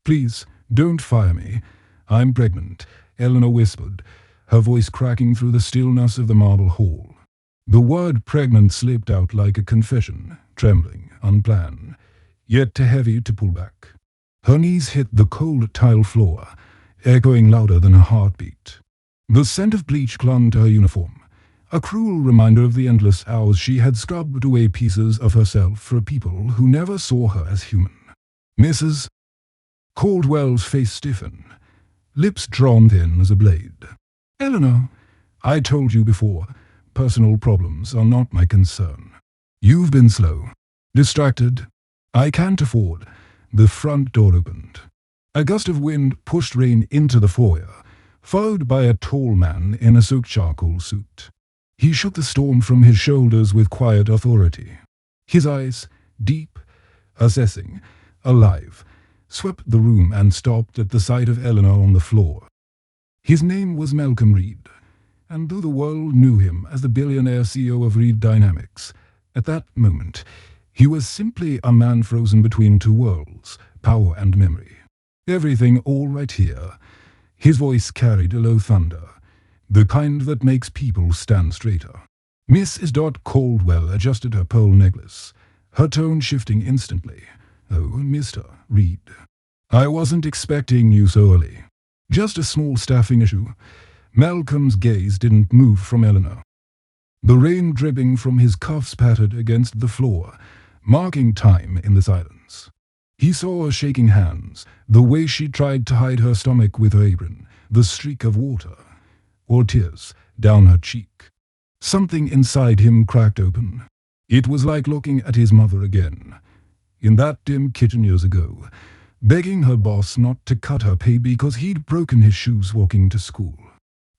Please, don't fire me. I'm pregnant, Eleanor whispered, her voice cracking through the stillness of the marble hall. The word pregnant slipped out like a confession, trembling, unplanned, yet too heavy to pull back. Her knees hit the cold tile floor, echoing louder than her heartbeat. The scent of bleach clung to her uniform, a cruel reminder of the endless hours she had scrubbed away pieces of herself for people who never saw her as human. Mrs. Caldwell's face stiffened, lips drawn thin as a blade. Eleanor, I told you before, personal problems are not my concern. You've been slow, distracted. I can't afford. The front door opened. A gust of wind pushed Rain into the foyer, followed by a tall man in a soaked charcoal suit. He shook the storm from his shoulders with quiet authority. His eyes, deep, assessing, alive, swept the room and stopped at the sight of Eleanor on the floor. His name was Malcolm Reed, and though the world knew him as the billionaire CEO of Reed Dynamics, at that moment, he was simply a man frozen between two worlds, power and memory. Everything all right here. His voice carried a low thunder, the kind that makes people stand straighter. Mrs. Caldwell adjusted her pearl necklace, her tone shifting instantly. Oh, Mr. Reed. I wasn't expecting you so early. Just a small staffing issue. Malcolm's gaze didn't move from Eleanor. The rain dripping from his cuffs pattered against the floor, marking time in the silence. He saw her shaking hands, the way she tried to hide her stomach with her apron, the streak of water, or tears, down her cheek. Something inside him cracked open. It was like looking at his mother again, in that dim kitchen years ago, begging her boss not to cut her pay because he'd broken his shoes walking to school.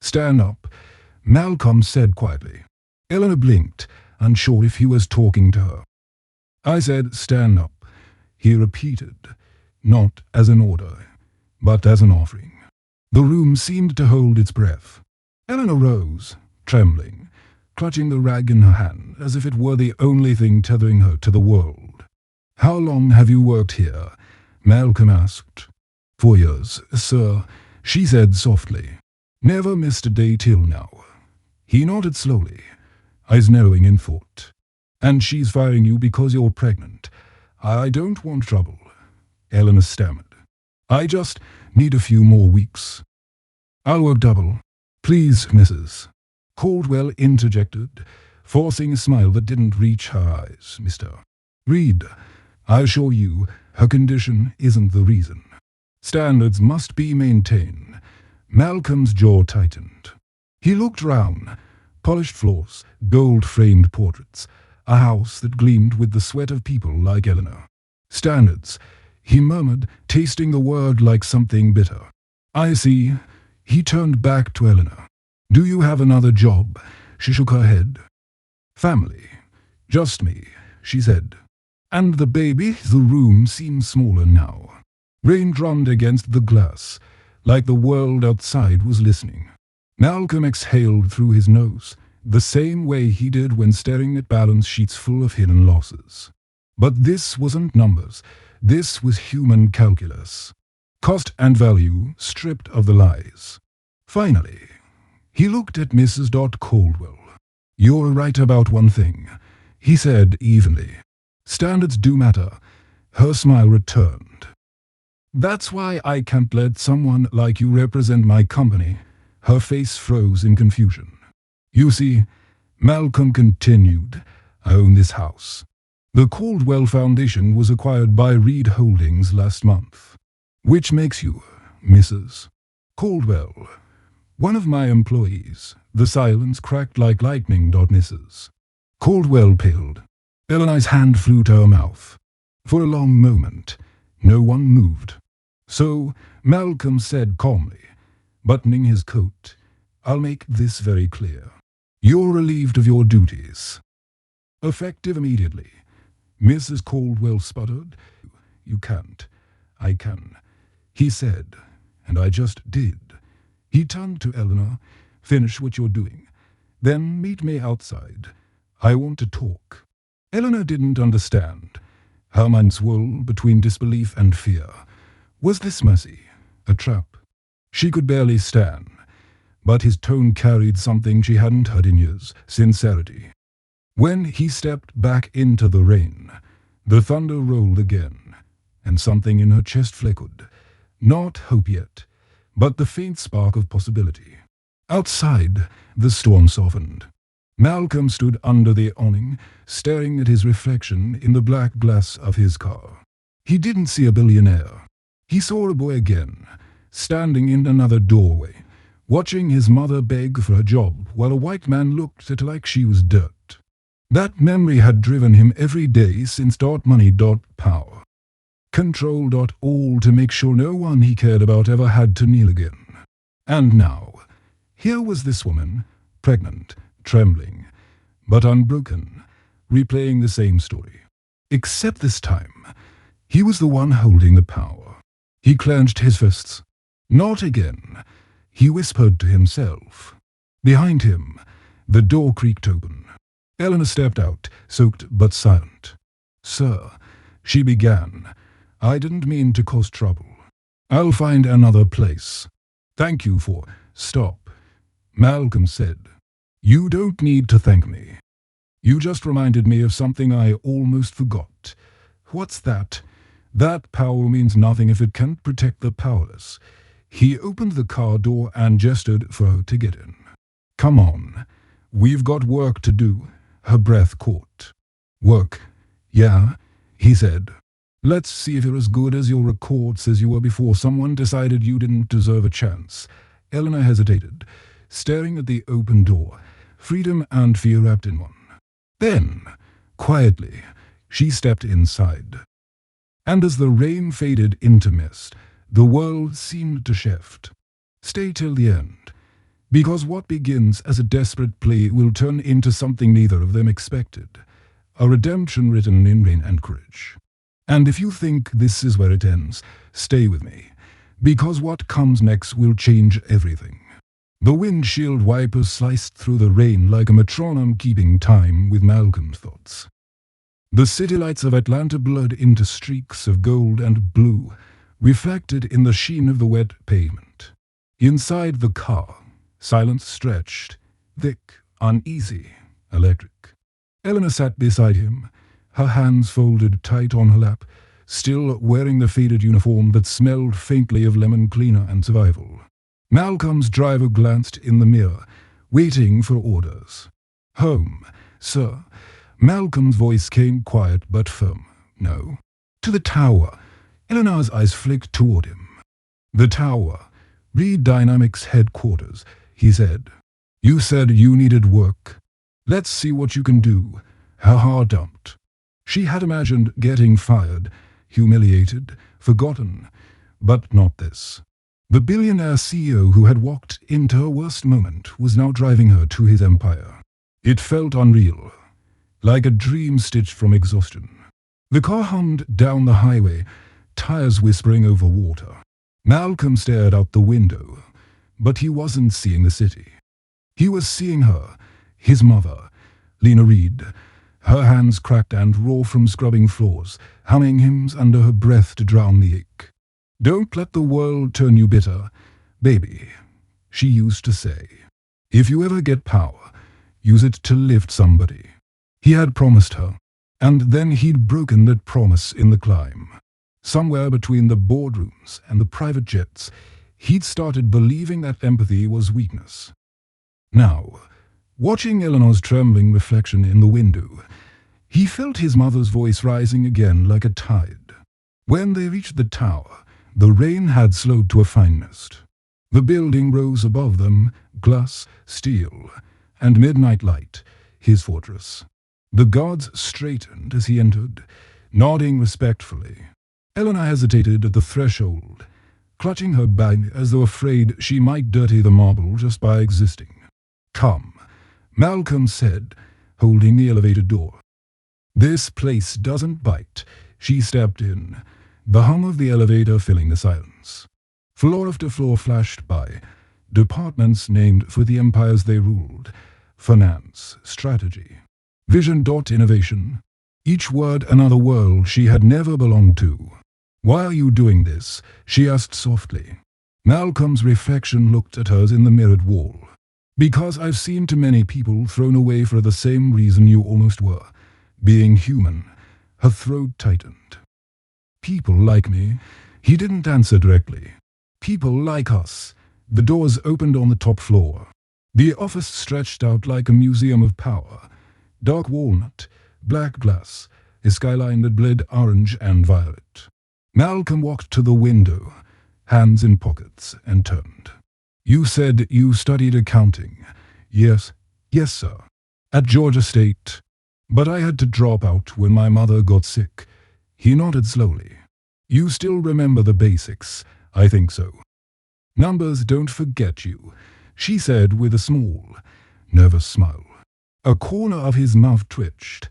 Stand up, Malcolm said quietly. Eleanor blinked, unsure if he was talking to her. I said, stand up, he repeated, not as an order, but as an offering. The room seemed to hold its breath. Eleanor rose, trembling, clutching the rag in her hand as if it were the only thing tethering her to the world. How long have you worked here? Malcolm asked. 4 years, sir, she said softly. Never missed a day till now. He nodded slowly, eyes narrowing in thought. And she's firing you because you're pregnant. I don't want trouble, Eleanor stammered. I just need a few more weeks. I'll work double. Please, Mrs. Caldwell interjected, forcing a smile that didn't reach her eyes. Mr. Reed, I assure you, her condition isn't the reason. Standards must be maintained. Malcolm's jaw tightened. He looked round. Polished floors, gold-framed portraits, a house that gleamed with the sweat of people like Eleanor. Standards, he murmured, tasting the word like something bitter. I see. He turned back to Eleanor. Do you have another job? She shook her head. Family. Just me, she said. And the baby? The room seemed smaller now. Rain drummed against the glass, like the world outside was listening. Malcolm exhaled through his nose, the same way he did when staring at balance sheets full of hidden losses. But this wasn't numbers. This was human calculus. Cost and value stripped of the lies. Finally, he looked at Mrs. Caldwell. You're right about one thing, he said evenly. Standards do matter. Her smile returned. That's why I can't let someone like you represent my company. Her face froze in confusion. You see, Malcolm continued, I own this house. The Caldwell Foundation was acquired by Reed Holdings last month. Which makes you, Mrs. Caldwell, one of my employees. The silence cracked like lightning. Mrs. Caldwell paled. Eleanor's hand flew to her mouth. For a long moment, no one moved. So Malcolm said calmly, buttoning his coat, I'll make this very clear. You're relieved of your duties. Effective immediately. Mrs. Caldwell sputtered. You can't. I can. He said, and I just did. He turned to Eleanor. Finish what you're doing. Then meet me outside. I want to talk. Eleanor didn't understand. Her mind swirled between disbelief and fear. Was this mercy? A trap? She could barely stand, but his tone carried something she hadn't heard in years: sincerity. When he stepped back into the rain, the thunder rolled again, and something in her chest flickered. Not hope yet, but the faint spark of possibility. Outside, the storm softened. Malcolm stood under the awning, staring at his reflection in the black glass of his car. He didn't see a billionaire. He saw a boy again, standing in another doorway, watching his mother beg for a job while a white man looked at her like she was dirt. That memory had driven him every day since .money.power. Control all to make sure no one he cared about ever had to kneel again. And now, here was this woman, pregnant, trembling, but unbroken, replaying the same story. Except this time, he was the one holding the power. He clenched his fists. Not again, he whispered to himself. Behind him, the door creaked open. Eleanor stepped out, soaked but silent. "Sir," she began, "I didn't mean to cause trouble. I'll find another place. Thank you for—" "Stop," Malcolm said. "You don't need to thank me. You just reminded me of something I almost forgot." "What's that?" "That power means nothing if it can't protect the powerless." He opened the car door and gestured for her to get in. "Come on. We've got work to do." Her breath caught. "Work? Yeah," he said. "Let's see if you're as good as your record says you were before someone decided you didn't deserve a chance." Eleanor hesitated, staring at the open door, freedom and fear wrapped in one. Then, quietly, she stepped inside. And as the rain faded into mist, the world seemed to shift. Stay till the end, because what begins as a desperate plea will turn into something neither of them expected. A redemption written in rain and courage. And if you think this is where it ends, stay with me, because what comes next will change everything. The windshield wipers sliced through the rain like a metronome keeping time with Malcolm's thoughts. The city lights of Atlanta blurred into streaks of gold and blue, reflected in the sheen of the wet pavement. Inside the car, silence stretched, thick, uneasy, electric. Eleanor sat beside him, her hands folded tight on her lap, still wearing the faded uniform that smelled faintly of lemon cleaner and survival. Malcolm's driver glanced in the mirror, waiting for orders. "Home, sir." Malcolm's voice came quiet but firm. "No." "To the tower." Eleanor's eyes flicked toward him. "The tower. Reed Dynamics headquarters," he said. "You said you needed work. Let's see what you can do." Her heart dumped. She had imagined getting fired, humiliated, forgotten, but not this. The billionaire CEO who had walked into her worst moment was now driving her to his empire. It felt unreal, like a dream stitched from exhaustion. The car hummed down the highway, tires whispering over water. Malcolm stared out the window, but he wasn't seeing the city. He was seeing her, his mother, Lena Reed, her hands cracked and raw from scrubbing floors, humming hymns under her breath to drown the ache. "Don't let the world turn you bitter, baby," she used to say. "If you ever get power, use it to lift somebody." He had promised her, and then he'd broken that promise in the climb. Somewhere between the boardrooms and the private jets, he'd started believing that empathy was weakness. Now, watching Eleanor's trembling reflection in the window, he felt his mother's voice rising again like a tide. When they reached the tower, the rain had slowed to a fine mist. The building rose above them, glass, steel, and midnight light, his fortress. The guards straightened as he entered, nodding respectfully. Eleanor hesitated at the threshold, clutching her bag as though afraid she might dirty the marble just by existing. "Come," Malcolm said, holding the elevator door. "This place doesn't bite." She stepped in, the hum of the elevator filling the silence. Floor after floor flashed by, departments named for the empires they ruled: finance, strategy, vision. Innovation. Each word another world she had never belonged to. "Why are you doing this?" she asked softly. Malcolm's reflection looked at hers in the mirrored wall. "Because I've seen too many people thrown away for the same reason you almost were. Being human." Her throat tightened. "People like me?" He didn't answer directly. "People like us." The doors opened on the top floor. The office stretched out like a museum of power. Dark walnut, black glass, a skyline that bled orange and violet. Malcolm walked to the window, hands in pockets, and turned. "You said you studied accounting." "Yes, yes, sir. At Georgia State. But I had to drop out when my mother got sick." He nodded slowly. "You still remember the basics?" "I think so." "Numbers don't forget you," she said with a small, nervous smile. A corner of his mouth twitched,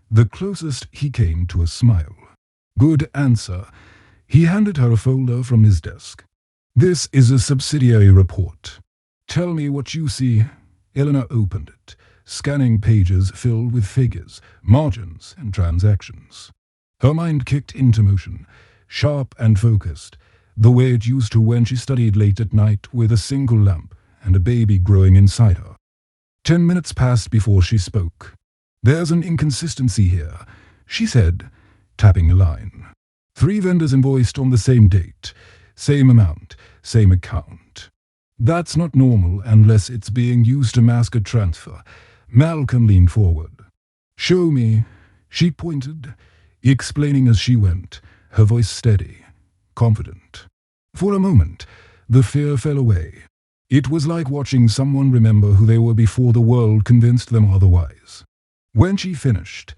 the closest he came to a smile. "Good answer." He handed her a folder from his desk. "This is a subsidiary report. Tell me what you see." Eleanor opened it, scanning pages filled with figures, margins, and transactions. Her mind kicked into motion, sharp and focused, the way it used to when she studied late at night with a single lamp and a baby growing inside her. 10 minutes passed before she spoke. "There's an inconsistency here," she said, tapping a line. 3 vendors invoiced on the same date, same amount, same account. "That's not normal unless it's being used to mask a transfer." Malcolm leaned forward. "Show me." She pointed, explaining as she went, her voice steady, confident. For a moment, the fear fell away. It was like watching someone remember who they were before the world convinced them otherwise. When she finished,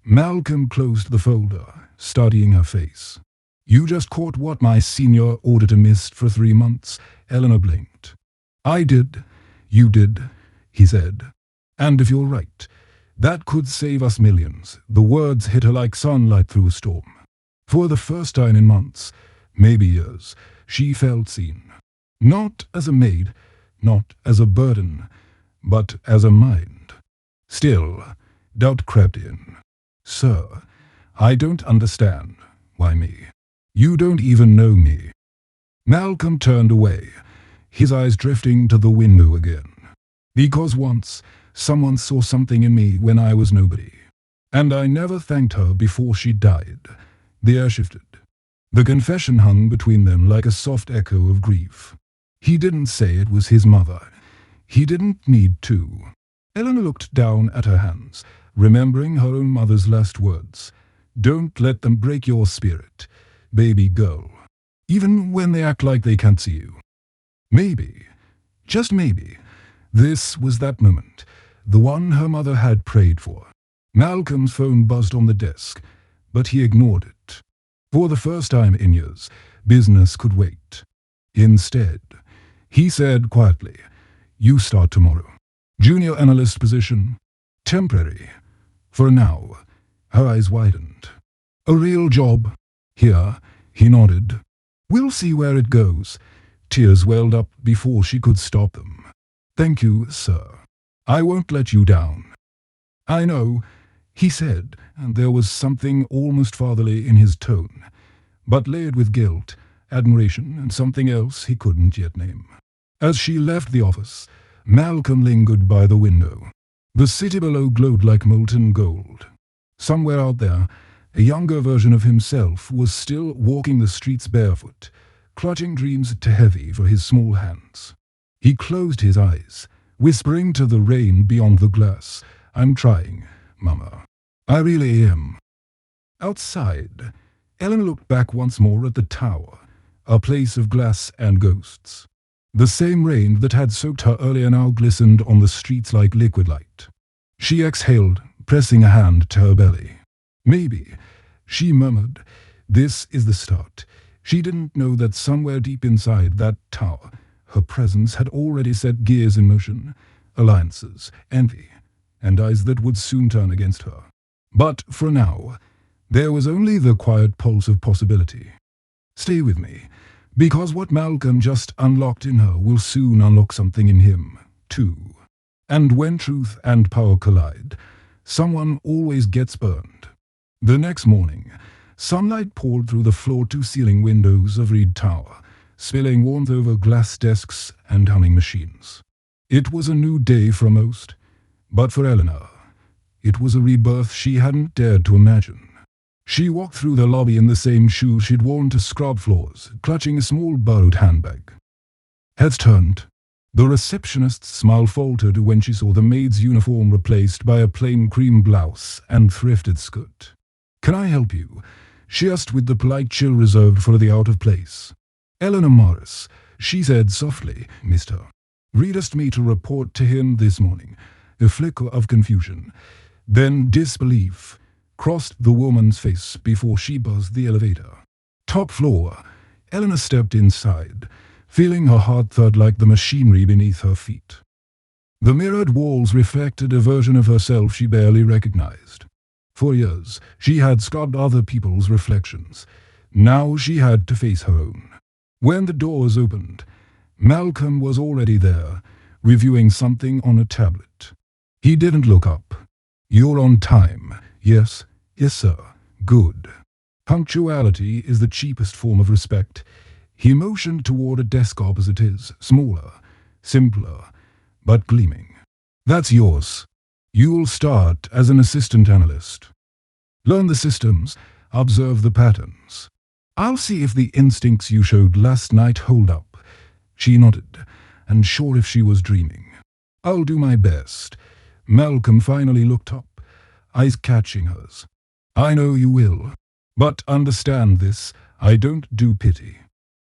Malcolm closed the folder, studying her face. "You just caught what my senior auditor missed for 3 months?" Eleanor blinked. "I did. You did," he said. "And if you're right, that could save us millions." The words hit her like sunlight through a storm. For the first time in months, maybe years, she felt seen. Not as a maid, not as a burden, but as a mind. Still, doubt crept in. "Sir, I don't understand." "Why me?" "You don't even know me." Malcolm turned away, his eyes drifting to the window again. "Because once, someone saw something in me when I was nobody. And I never thanked her before she died." The air shifted. The confession hung between them like a soft echo of grief. He didn't say it was his mother. He didn't need to. Eleanor looked down at her hands, remembering her own mother's last words. "Don't let them break your spirit, baby girl, even when they act like they can't see you." Maybe, just maybe, this was that moment, the one her mother had prayed for. Malcolm's phone buzzed on the desk, but he ignored it. For the first time in years, business could wait. Instead, he said quietly, "You start tomorrow. Junior analyst position. Temporary. For now." Her eyes widened. "A real job?" "Here," he nodded. "We'll see where it goes." Tears welled up before she could stop them. "Thank you, sir. I won't let you down." "I know," he said, and there was something almost fatherly in his tone, but layered with guilt, admiration, and something else he couldn't yet name. As she left the office, Malcolm lingered by the window. The city below glowed like molten gold. Somewhere out there, a younger version of himself was still walking the streets barefoot, clutching dreams too heavy for his small hands. He closed his eyes, whispering to the rain beyond the glass, "I'm trying, Mama. I really am." Outside, Ellen looked back once more at the tower, a place of glass and ghosts. The same rain that had soaked her earlier now glistened on the streets like liquid light. She exhaled, pressing a hand to her belly. "Maybe," she murmured, "this is the start." She didn't know that somewhere deep inside that tower, her presence had already set gears in motion, alliances, envy, and eyes that would soon turn against her. But for now, there was only the quiet pulse of possibility. Stay with me, because what Malcolm just unlocked in her will soon unlock something in him, too. And when truth and power collide, someone always gets burned. The next morning, Sunlight poured through the floor-to-ceiling windows of Reed Tower, spilling warmth over glass desks and humming machines. It was a new day for most, but for Eleanor, it was a rebirth she hadn't dared to imagine. She walked through the lobby in the same shoes she'd worn to scrub floors, clutching a small borrowed handbag. Heads turned. The receptionist's smile faltered when she saw the maid's uniform replaced by a plain cream blouse and thrifted skirt. "Can I help you?" she asked with the polite chill reserved for the out-of-place. "Eleanor Morris," she said softly, "Mister. Reed asked me to report to him this morning." A flicker of confusion, then disbelief, crossed the woman's face before she buzzed the elevator. Top floor. Eleanor stepped inside, feeling her heart thud like the machinery beneath her feet. The mirrored walls reflected a version of herself she barely recognized. For years, she had scrubbed other people's reflections. Now she had to face her own. When the doors opened, Malcolm was already there, reviewing something on a tablet. He didn't look up. "You're on time." "Yes, yes, sir." "Good." Punctuality is the cheapest form of respect. He motioned toward a desk opposite his, smaller, simpler, but gleaming. "That's yours. You'll start as an assistant analyst. Learn the systems, observe the patterns. I'll see if the instincts you showed last night hold up." She nodded, unsure if she was dreaming. "I'll do my best." Malcolm finally looked up, eyes catching hers. "I know you will. But understand this, I don't do pity.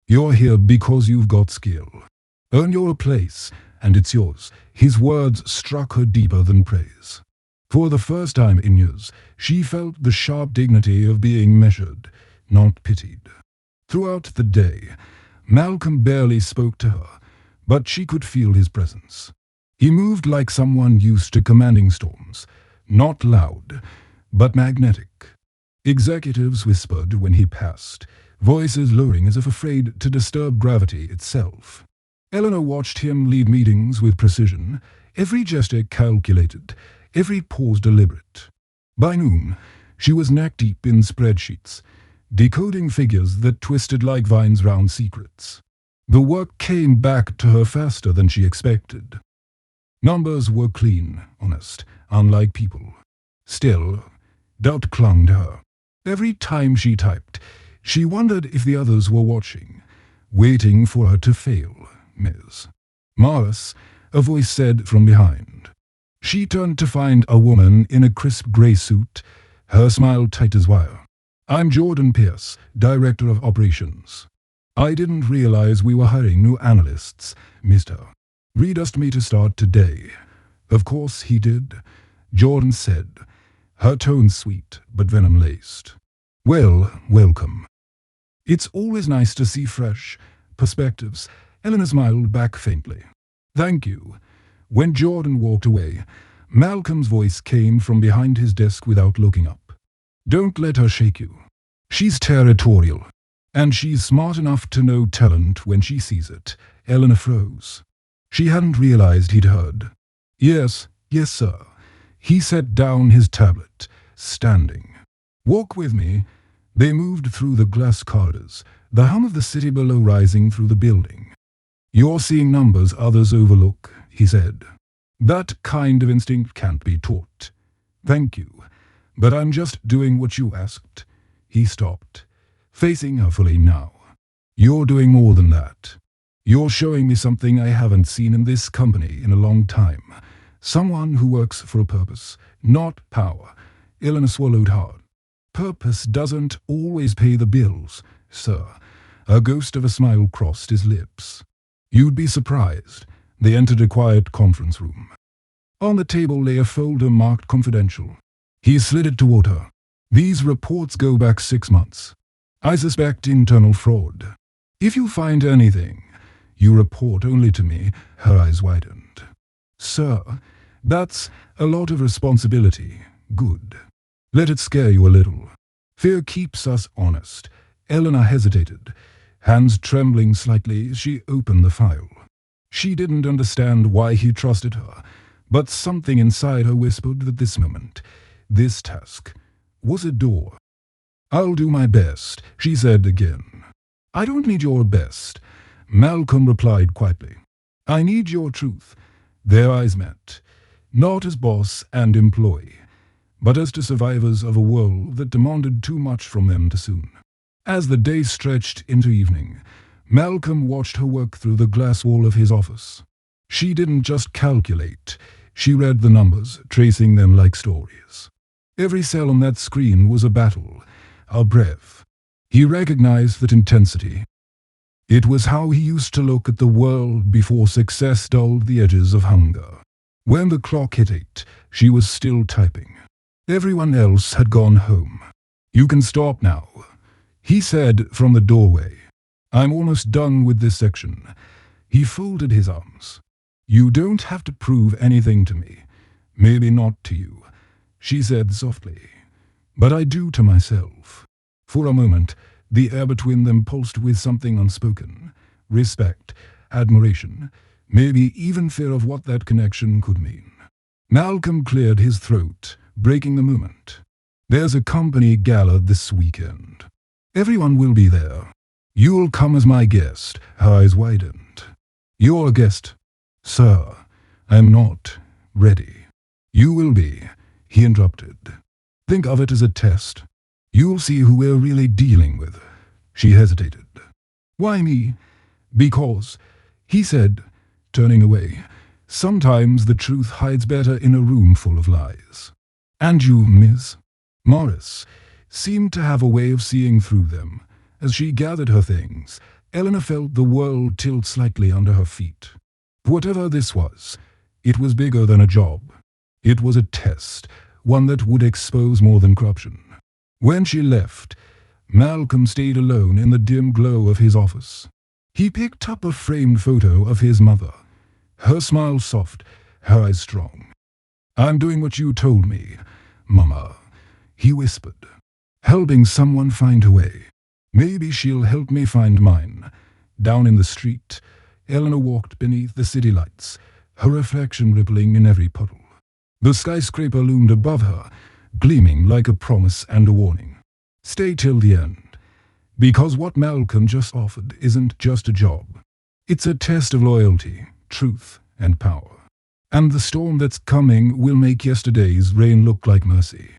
You're here because you've got skill. Earn your place, and it's yours." His words struck her deeper than praise. For the first time in years, she felt the sharp dignity of being measured, not pitied. Throughout the day, Malcolm barely spoke to her, but she could feel his presence. He moved like someone used to commanding storms, not loud, but magnetic. Executives whispered when he passed, voices lowering as if afraid to disturb gravity itself. Eleanor watched him lead meetings with precision, every gesture calculated, every pause deliberate. By noon, she was neck-deep in spreadsheets, decoding figures that twisted like vines round secrets. The work came back to her faster than she expected. Numbers were clean, honest, unlike people. Still, doubt clung to her. Every time she typed, she wondered if the others were watching, waiting for her to fail. "Ms. Morris," a voice said from behind. She turned to find a woman in a crisp grey suit, her smile tight as wire. "I'm Jordan Pierce, Director of Operations. I didn't realize we were hiring new analysts, Mister. Reed asked me to start today." "Of course he did," Jordan said, her tone sweet but venom-laced. "Well, welcome. It's always nice to see fresh perspectives." Eleanor smiled back faintly. "Thank you." When Jordan walked away, Malcolm's voice came from behind his desk without looking up. "Don't let her shake you. She's territorial, and she's smart enough to know talent when she sees it." Eleanor froze. She hadn't realized he'd heard. "Yes, yes, sir." He set down his tablet, standing. "Walk with me." They moved through the glass corridors, the hum of the city below rising through the building. "You're seeing numbers others overlook," he said. "That kind of instinct can't be taught." "Thank you, but I'm just doing what you asked." He stopped, facing her fully now. "You're doing more than that. You're showing me something I haven't seen in this company in a long time. Someone who works for a purpose, not power." Eleanor swallowed hard. "Purpose doesn't always pay the bills, sir." A ghost of a smile crossed his lips. "You'd be surprised." They entered a quiet conference room. On the table lay a folder marked confidential. He slid it toward her. "These reports go back 6 months. I suspect internal fraud. If you find anything, you report only to me." Her eyes widened. "Sir, that's a lot of responsibility." "Good. Let it scare you a little. Fear keeps us honest." Eleanor hesitated, hands trembling slightly as she opened the file. She didn't understand why he trusted her, but something inside her whispered that this moment, this task, was a door. I'll do my best, she said again. I don't need your best, Malcolm replied quietly. I need your truth. Their eyes met, not as boss and employee, but as to survivors of a world that demanded too much from them too soon. As the day stretched into evening, Malcolm watched her work through the glass wall of his office. She didn't just calculate, she read the numbers, tracing them like stories. Every cell on that screen was a battle, a breath. He recognized that intensity. It was how he used to look at the world before success dulled the edges of hunger. When the clock hit 8, she was still typing. Everyone else had gone home. You can stop now, he said from the doorway. I'm almost done with this section. He folded his arms. You don't have to prove anything to me. Maybe not to you, she said softly. But I do to myself. For a moment, the air between them pulsed with something unspoken. Respect, admiration, maybe even fear of what that connection could mean. Malcolm cleared his throat, breaking the moment. There's a company gala this weekend. Everyone will be there. You'll come as my guest, her eyes widened. You're a guest. Sir, I'm not ready. You will be, he interrupted. Think of it as a test. You'll see who we're really dealing with. She hesitated. Why me? Because, he said, turning away, sometimes the truth hides better in a room full of lies. And you, Miss Morris, seemed to have a way of seeing through them. As she gathered her things, Eleanor felt the world tilt slightly under her feet. Whatever this was, it was bigger than a job. It was a test, one that would expose more than corruption. When she left, Malcolm stayed alone in the dim glow of his office. He picked up a framed photo of his mother, her smile soft, her eyes strong. I'm doing what you told me, Mama, he whispered, helping someone find a way. Maybe she'll help me find mine. Down in the street, Eleanor walked beneath the city lights, her reflection rippling in every puddle. The skyscraper loomed above her, gleaming like a promise and a warning. Stay till the end. Because what Malcolm just offered isn't just a job. It's a test of loyalty, truth, and power. And the storm that's coming will make yesterday's rain look like mercy.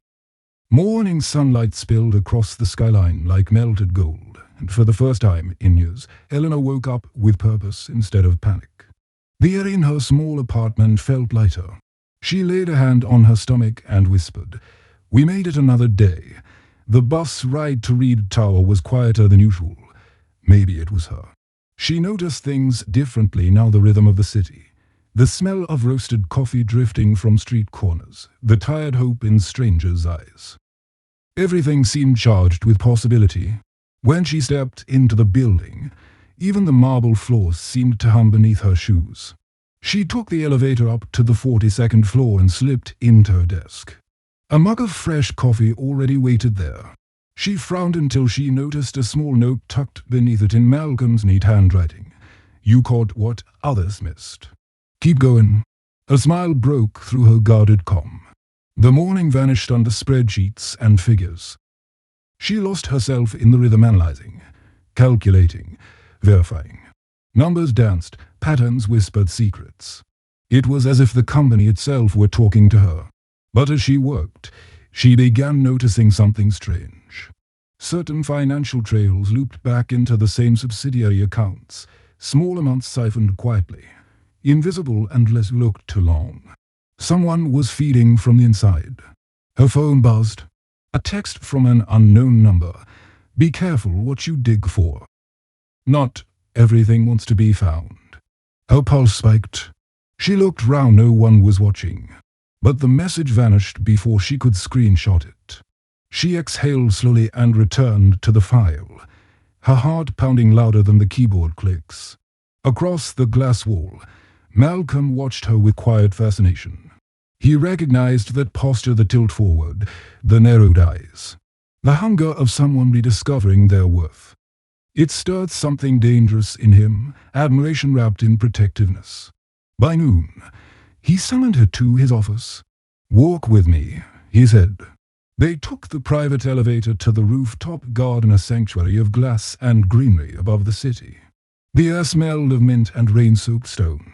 Morning sunlight spilled across the skyline like melted gold, and for the first time in years, Eleanor woke up with purpose instead of panic. The air in her small apartment felt lighter. She laid a hand on her stomach and whispered, We made it another day. The bus ride to Reed Tower was quieter than usual. Maybe it was her. She noticed things differently now, the rhythm of the city. The smell of roasted coffee drifting from street corners, the tired hope in strangers' eyes. Everything seemed charged with possibility. When she stepped into the building, even the marble floors seemed to hum beneath her shoes. She took the elevator up to the 42nd floor and slipped into her desk. A mug of fresh coffee already waited there. She frowned until she noticed a small note tucked beneath it in Malcolm's neat handwriting. You caught what others missed. Keep going. A smile broke through her guarded calm. The morning vanished under spreadsheets and figures. She lost herself in the rhythm, analyzing, calculating, verifying. Numbers danced, patterns whispered secrets. It was as if the company itself were talking to her. But as she worked, she began noticing something strange. Certain financial trails looped back into the same subsidiary accounts, small amounts siphoned quietly, invisible unless looked too long. Someone was feeding from the inside. Her phone buzzed. A text from an unknown number. Be careful what you dig for. Not everything wants to be found. Her pulse spiked. She looked round, no one was watching. But the message vanished before she could screenshot it. She exhaled slowly and returned to the file, her heart pounding louder than the keyboard clicks. Across the glass wall, Malcolm watched her with quiet fascination. He recognized that posture, the tilt forward, the narrowed eyes, the hunger of someone rediscovering their worth. It stirred something dangerous in him, admiration wrapped in protectiveness. By noon, he summoned her to his office. Walk with me, he said. They took the private elevator to the rooftop garden, a sanctuary of glass and greenery above the city. The air smelled of mint and rain-soaked stone.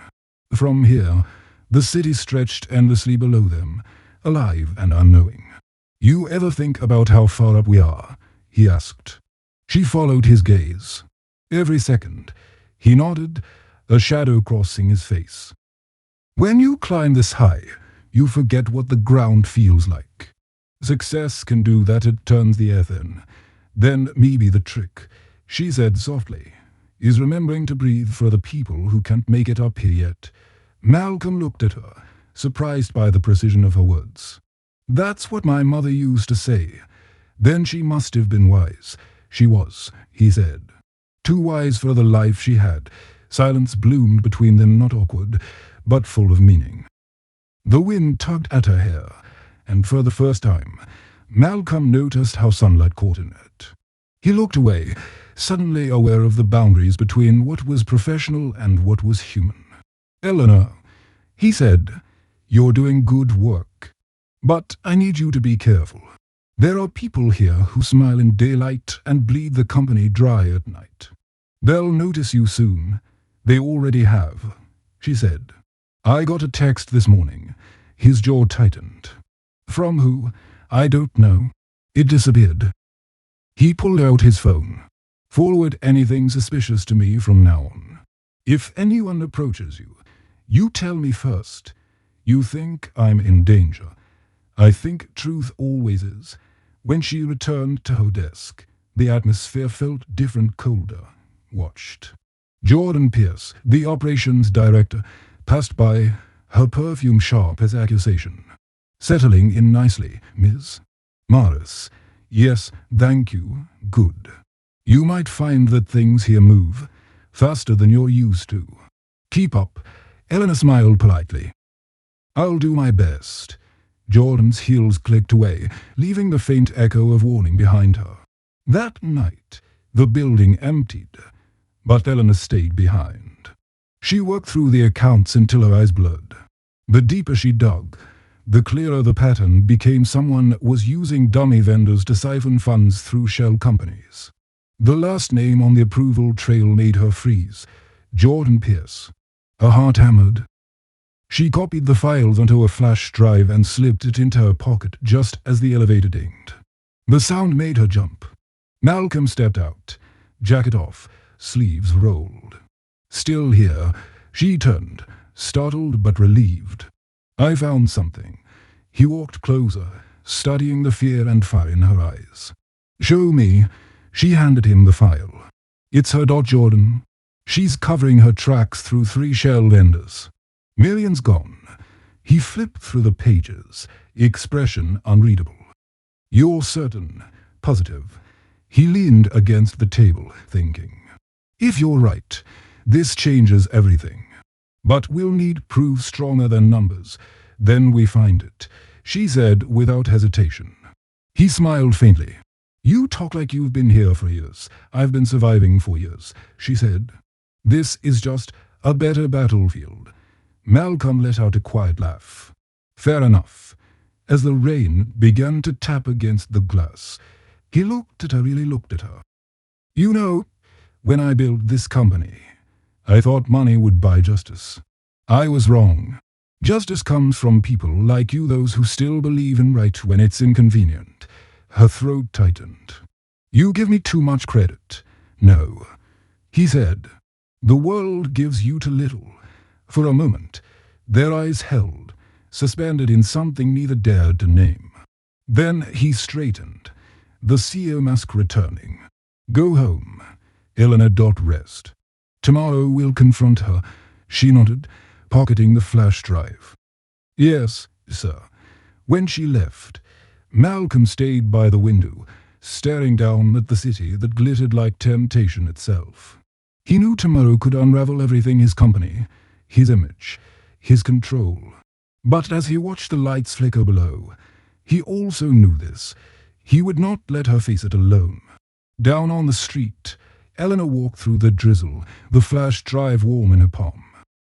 From here, the city stretched endlessly below them, alive and unknowing. "You ever think about how far up we are?" he asked. She followed his gaze. Every second, he nodded, a shadow crossing his face. "When you climb this high, you forget what the ground feels like. Success can do that, it turns the air thin. Then maybe the trick," she said softly, "is remembering to breathe for the people who can't make it up here yet." Malcolm looked at her, surprised by the precision of her words. "That's what my mother used to say." "Then she must have been wise." "She was," he said. "Too wise for the life she had." Silence bloomed between them, not awkward, but full of meaning. The wind tugged at her hair, and for the first time, Malcolm noticed how sunlight caught in it. He looked away, suddenly aware of the boundaries between what was professional and what was human. "Eleanor," he said, "you're doing good work. But I need you to be careful. There are people here who smile in daylight and bleed the company dry at night. They'll notice you soon. They already have," she said. "I got a text this morning." His jaw tightened. "From who?" "I don't know. It disappeared." He pulled out his phone. "Forward anything suspicious to me from now on. If anyone approaches you, you tell me first. You think I'm in danger. I think truth always is." When she returned to her desk, the atmosphere felt different, colder. Watched. Jordan Pierce, the operations director, passed by, her perfume sharp as accusation. "Settling in nicely, Miss Morris." "Yes, thank you. Good. You might find that things here move faster than you're used to." "Keep up." Eleanor smiled politely. "I'll do my best." Jordan's heels clicked away, leaving the faint echo of warning behind her. That night, the building emptied, but Eleanor stayed behind. She worked through the accounts until her eyes blurred. The deeper she dug, the clearer the pattern became. Someone was using dummy vendors to siphon funds through shell companies. The last name on the approval trail made her freeze. Jordan Pierce. Her heart hammered. She copied the files onto a flash drive and slipped it into her pocket just as the elevator dinged. The sound made her jump. Malcolm stepped out, jacket off, sleeves rolled. "Still here?" She turned, startled but relieved. "I found something." He walked closer, studying the fear and fire in her eyes. "Show me." She handed him the file. "It's her. Jordan. She's covering her tracks through 3 shell vendors. Millions gone." He flipped through the pages, expression unreadable. "You're certain?" "Positive." He leaned against the table, thinking. "If you're right, this changes everything. But we'll need proof stronger than numbers. Then we find it," she said without hesitation. He smiled faintly. "You talk like you've been here for years." "I've been surviving for years," she said. "This is just a better battlefield." Malcolm let out a quiet laugh. "Fair enough." As the rain began to tap against the glass, he really looked at her. "You know, when I built this company, I thought money would buy justice. I was wrong. Justice comes from people like you, those who still believe in right when it's inconvenient." Her throat tightened. "You give me too much credit." "No," he said. "The world gives you too little." For a moment, their eyes held, suspended in something neither dared to name. Then he straightened, the CEO mask returning. "Go home." Eleanor. Rest. "Tomorrow we'll confront her." She nodded, pocketing the flash drive. "Yes, sir." When she left, Malcolm stayed by the window, staring down at the city that glittered like temptation itself. He knew tomorrow could unravel everything: his company, his image, his control. But as he watched the lights flicker below, he also knew this. He would not let her face it alone. Down on the street, Eleanor walked through the drizzle, the flash drive warm in her palm.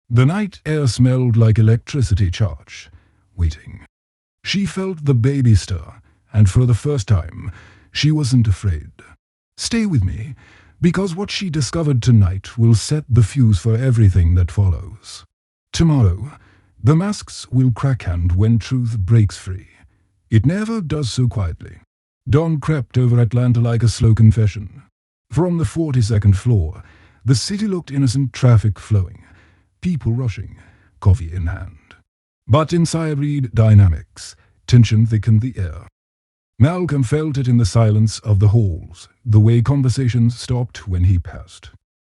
The night air smelled like electricity charge, waiting. She felt the baby stir, and for the first time, she wasn't afraid. Stay with me, because what she discovered tonight will set the fuse for everything that follows. Tomorrow, the masks will crack hand when truth breaks free. It never does so quietly. Dawn crept over Atlanta like a slow confession. From the 42nd floor, the city looked innocent, traffic flowing, people rushing, coffee in hand. But in cybered dynamics, tension thickened the air. Malcolm felt it in the silence of the halls, the way conversations stopped when he passed.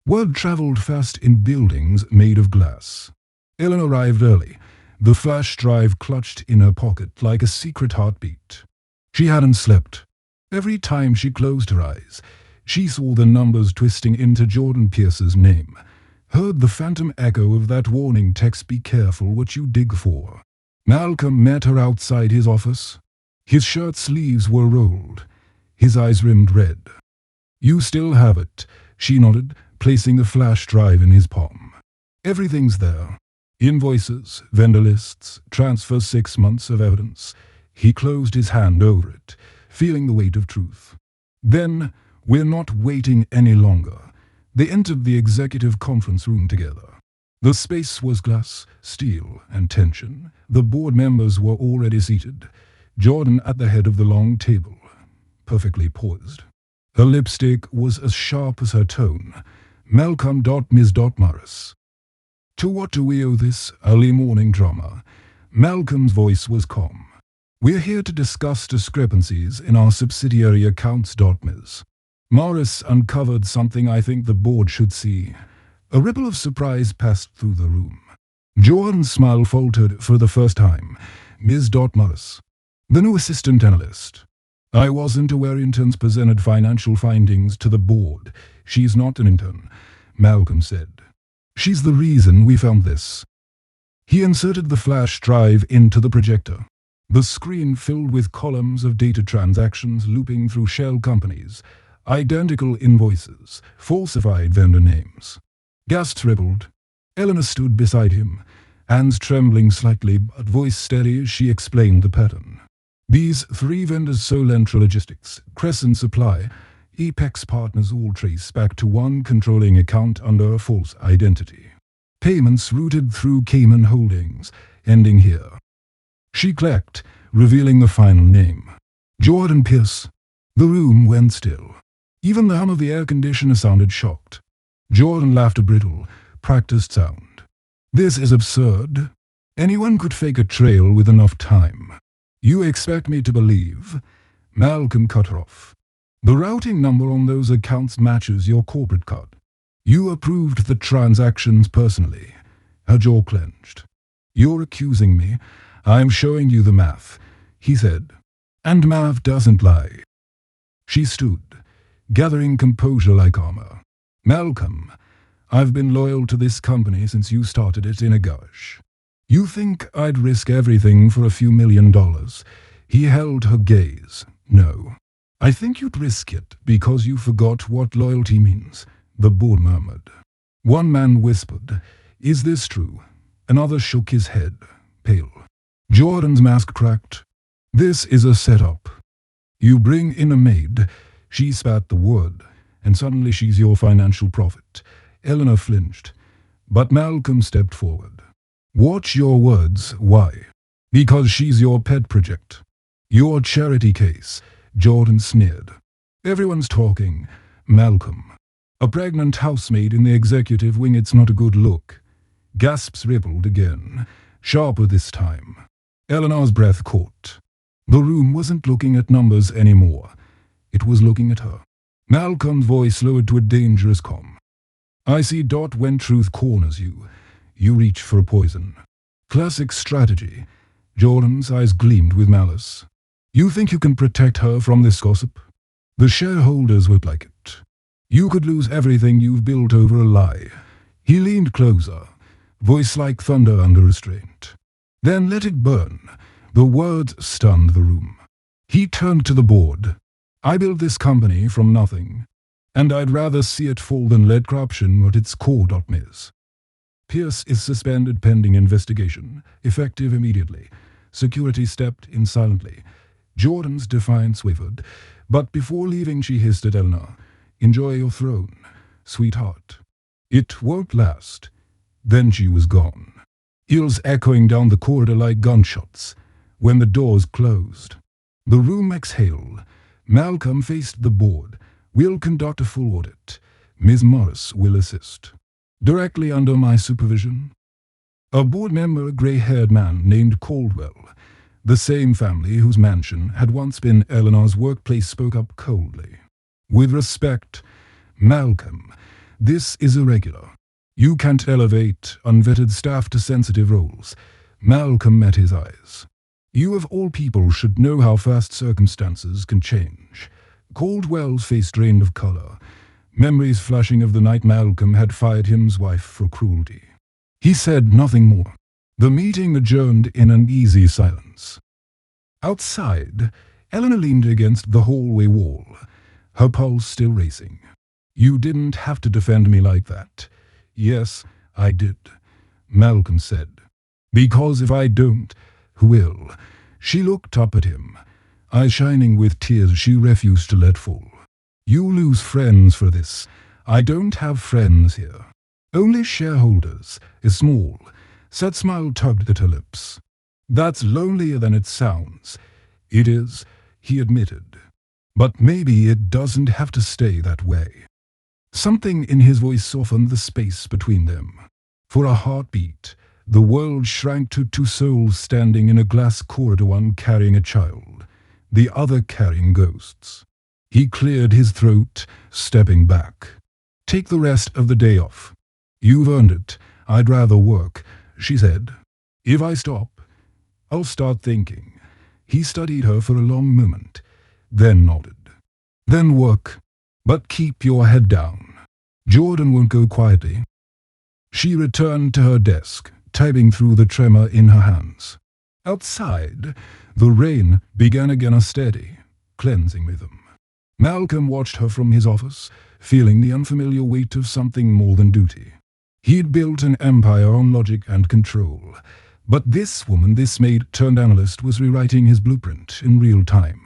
Word traveled fast in buildings made of glass. Ellen arrived early, the flash drive clutched in her pocket like a secret heartbeat. She hadn't slept. Every time she closed her eyes, she saw the numbers twisting into Jordan Pierce's name, heard the phantom echo of that warning text, "Be careful what you dig for." Malcolm met her outside his office. His shirt sleeves were rolled, his eyes rimmed red. "You still have it," she nodded, placing the flash drive in his palm. "Everything's there. Invoices, vendor lists, transfer 6 months of evidence." He closed his hand over it, feeling the weight of truth. "Then, we're not waiting any longer." They entered the executive conference room together. The space was glass, steel, and tension. The board members were already seated. Jordan at the head of the long table, perfectly poised. Her lipstick was as sharp as her tone. "Malcolm Ms. Morris. To what do we owe this early morning drama?" Malcolm's voice was calm. "We're here to discuss discrepancies in our subsidiary accounts. Ms. Morris uncovered something I think the board should see." A ripple of surprise passed through the room. Jordan's smile faltered for the first time. "Ms. Morris, the new assistant analyst. I wasn't aware interns presented financial findings to the board." "She's not an intern," Malcolm said. "She's the reason we found this." He inserted the flash drive into the projector. The screen filled with columns of data, transactions looping through shell companies, identical invoices, falsified vendor names. Gasps rippled. Eleanor stood beside him, hands trembling slightly but voice steady as she explained the pattern. "These 3 vendors, Solentral Logistics, Crescent Supply, Apex Partners, all trace back to one controlling account under a false identity. Payments routed through Cayman Holdings, ending here." She clicked, revealing the final name. "Jordan Pierce." The room went still. Even the hum of the air conditioner sounded shocked. Jordan laughed, a brittle, practiced sound. "This is absurd. Anyone could fake a trail with enough time." "You expect me to believe?" Malcolm cut her off. "The routing number on those accounts matches your corporate card. You approved the transactions personally." Her jaw clenched. "You're accusing me. I'm showing you the math," he said. "And math doesn't lie." She stood, gathering composure like armor. "Malcolm, I've been loyal to this company since you started it in a gush. You think I'd risk everything for a few $1 million? He held her gaze. "No. I think you'd risk it because you forgot what loyalty means," the board murmured. One man whispered, "Is this true?" Another shook his head, pale. Jordan's mask cracked. "This is a setup. You bring in a maid." She spat the word, and suddenly she's your financial profit. Eleanor flinched, but Malcolm stepped forward. "Watch your words. Why?" "Because she's your pet project. Your charity case," Jordan sneered. "Everyone's talking, Malcolm. A pregnant housemaid in the executive wing, it's not a good look." Gasps rippled again, sharper this time. Eleanor's breath caught. The room wasn't looking at numbers anymore. It was looking at her. Malcolm's voice lowered to a dangerous calm. "I see. When truth corners you, you reach for a poison. Classic strategy." Jordan's eyes gleamed with malice. "You think you can protect her from this gossip? The shareholders would like it. You could lose everything you've built over a lie." He leaned closer, voice like thunder under restraint. "Then let it burn." The words stunned the room. He turned to the board. "I built this company from nothing, and I'd rather see it fall than let corruption at its core. Ms. Pierce is suspended pending investigation, effective immediately." Security stepped in silently. Jordan's defiance wavered, but before leaving she hissed at Eleanor, "Enjoy your throne, sweetheart. It won't last." Then she was gone, yells echoing down the corridor like gunshots. When the doors closed, the room exhaled. Malcolm faced the board. "We'll conduct a full audit. Ms. Morris will assist. Directly under my supervision." A board member, a grey-haired man named Caldwell, the same family whose mansion had once been Eleanor's workplace, spoke up coldly. "With respect, Malcolm, this is irregular. You can't elevate unvetted staff to sensitive roles." Malcolm met his eyes. "You of all people should know how fast circumstances can change." Caldwell's face drained of color, memories flashing of the night Malcolm had fired his wife for cruelty. He said nothing more. The meeting adjourned in an easy silence. Outside, Eleanor leaned against the hallway wall, her pulse still racing. "You didn't have to defend me like that." "Yes, I did," Malcolm said. "Because if I don't, who will?" She looked up at him, eyes shining with tears she refused to let fall. "You lose friends for this. I don't have friends here. Only shareholders." A small, sad smile tugged at her lips. "That's lonelier than it sounds." "It is," he admitted. "But maybe it doesn't have to stay that way." Something in his voice softened the space between them. For a heartbeat, the world shrank to two souls standing in a glass corridor, one carrying a child, the other carrying ghosts. He cleared his throat, stepping back. "Take the rest of the day off. You've earned it." "I'd rather work," she said. "If I stop, I'll start thinking." He studied her for a long moment, then nodded. "Then work. But keep your head down. Jordan won't go quietly." She returned to her desk, typing through the tremor in her hands. Outside, the rain began again, a steady, cleansing rhythm. Malcolm watched her from his office, feeling the unfamiliar weight of something more than duty. He'd built an empire on logic and control, but this woman, this maid-turned-analyst, was rewriting his blueprint in real time.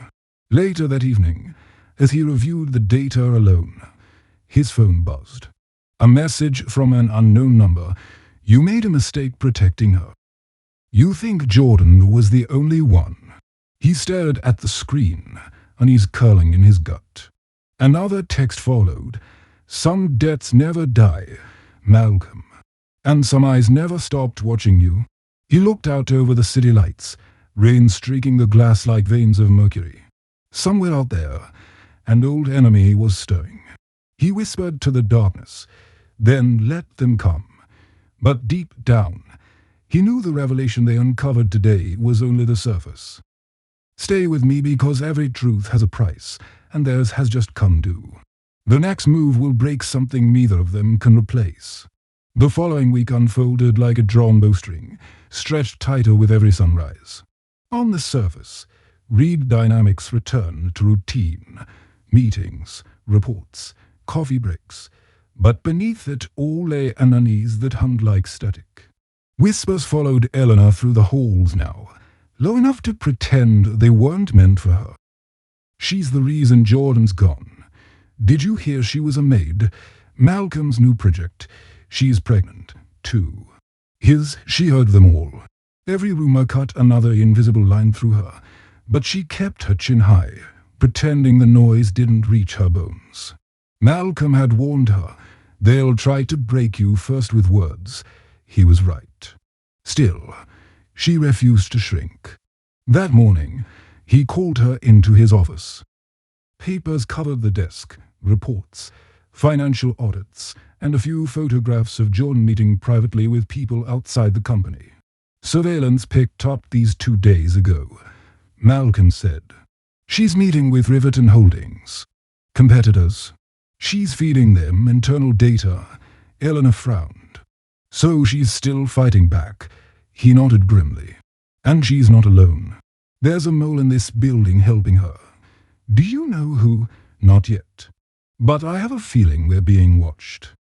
Later that evening, as he reviewed the data alone, his phone buzzed. A message from an unknown number. "You made a mistake protecting her. You think Jordan was the only one." He stared at the screen, unease curling in his gut. Another text followed. "Some debts never die, Malcolm. And some eyes never stopped watching you." He looked out over the city lights, rain streaking the glass like veins of mercury. Somewhere out there, an old enemy was stirring. He whispered to the darkness, "Then let them come." But deep down, he knew the revelation they uncovered today was only the surface. "Stay with me, because every truth has a price, and theirs has just come due. The next move will break something neither of them can replace." The following week unfolded like a drawn bowstring, stretched tighter with every sunrise. On the surface, Reed dynamics returned to routine, meetings, reports, coffee breaks, but beneath it all lay an unease that hummed like static. Whispers followed Eleanor through the halls now, low enough to pretend they weren't meant for her. "She's the reason Jordan's gone. Did you hear she was a maid? Malcolm's new project. She's pregnant, too." She heard them all. Every rumor cut another invisible line through her, but she kept her chin high, pretending the noise didn't reach her bones. Malcolm had warned her, "They'll try to break you first with words." He was right. Still, she refused to shrink. That morning, he called her into his office. Papers covered the desk, reports, financial audits, and a few photographs of Jordan meeting privately with people outside the company. "Surveillance picked up these 2 days ago," Malcolm said. "She's meeting with Riverton Holdings. Competitors. She's feeding them internal data." Eleanor frowned. "So she's still fighting back." He nodded grimly. "And she's not alone. There's a mole in this building helping her." "Do you know who?" "Not yet. But I have a feeling we're being watched."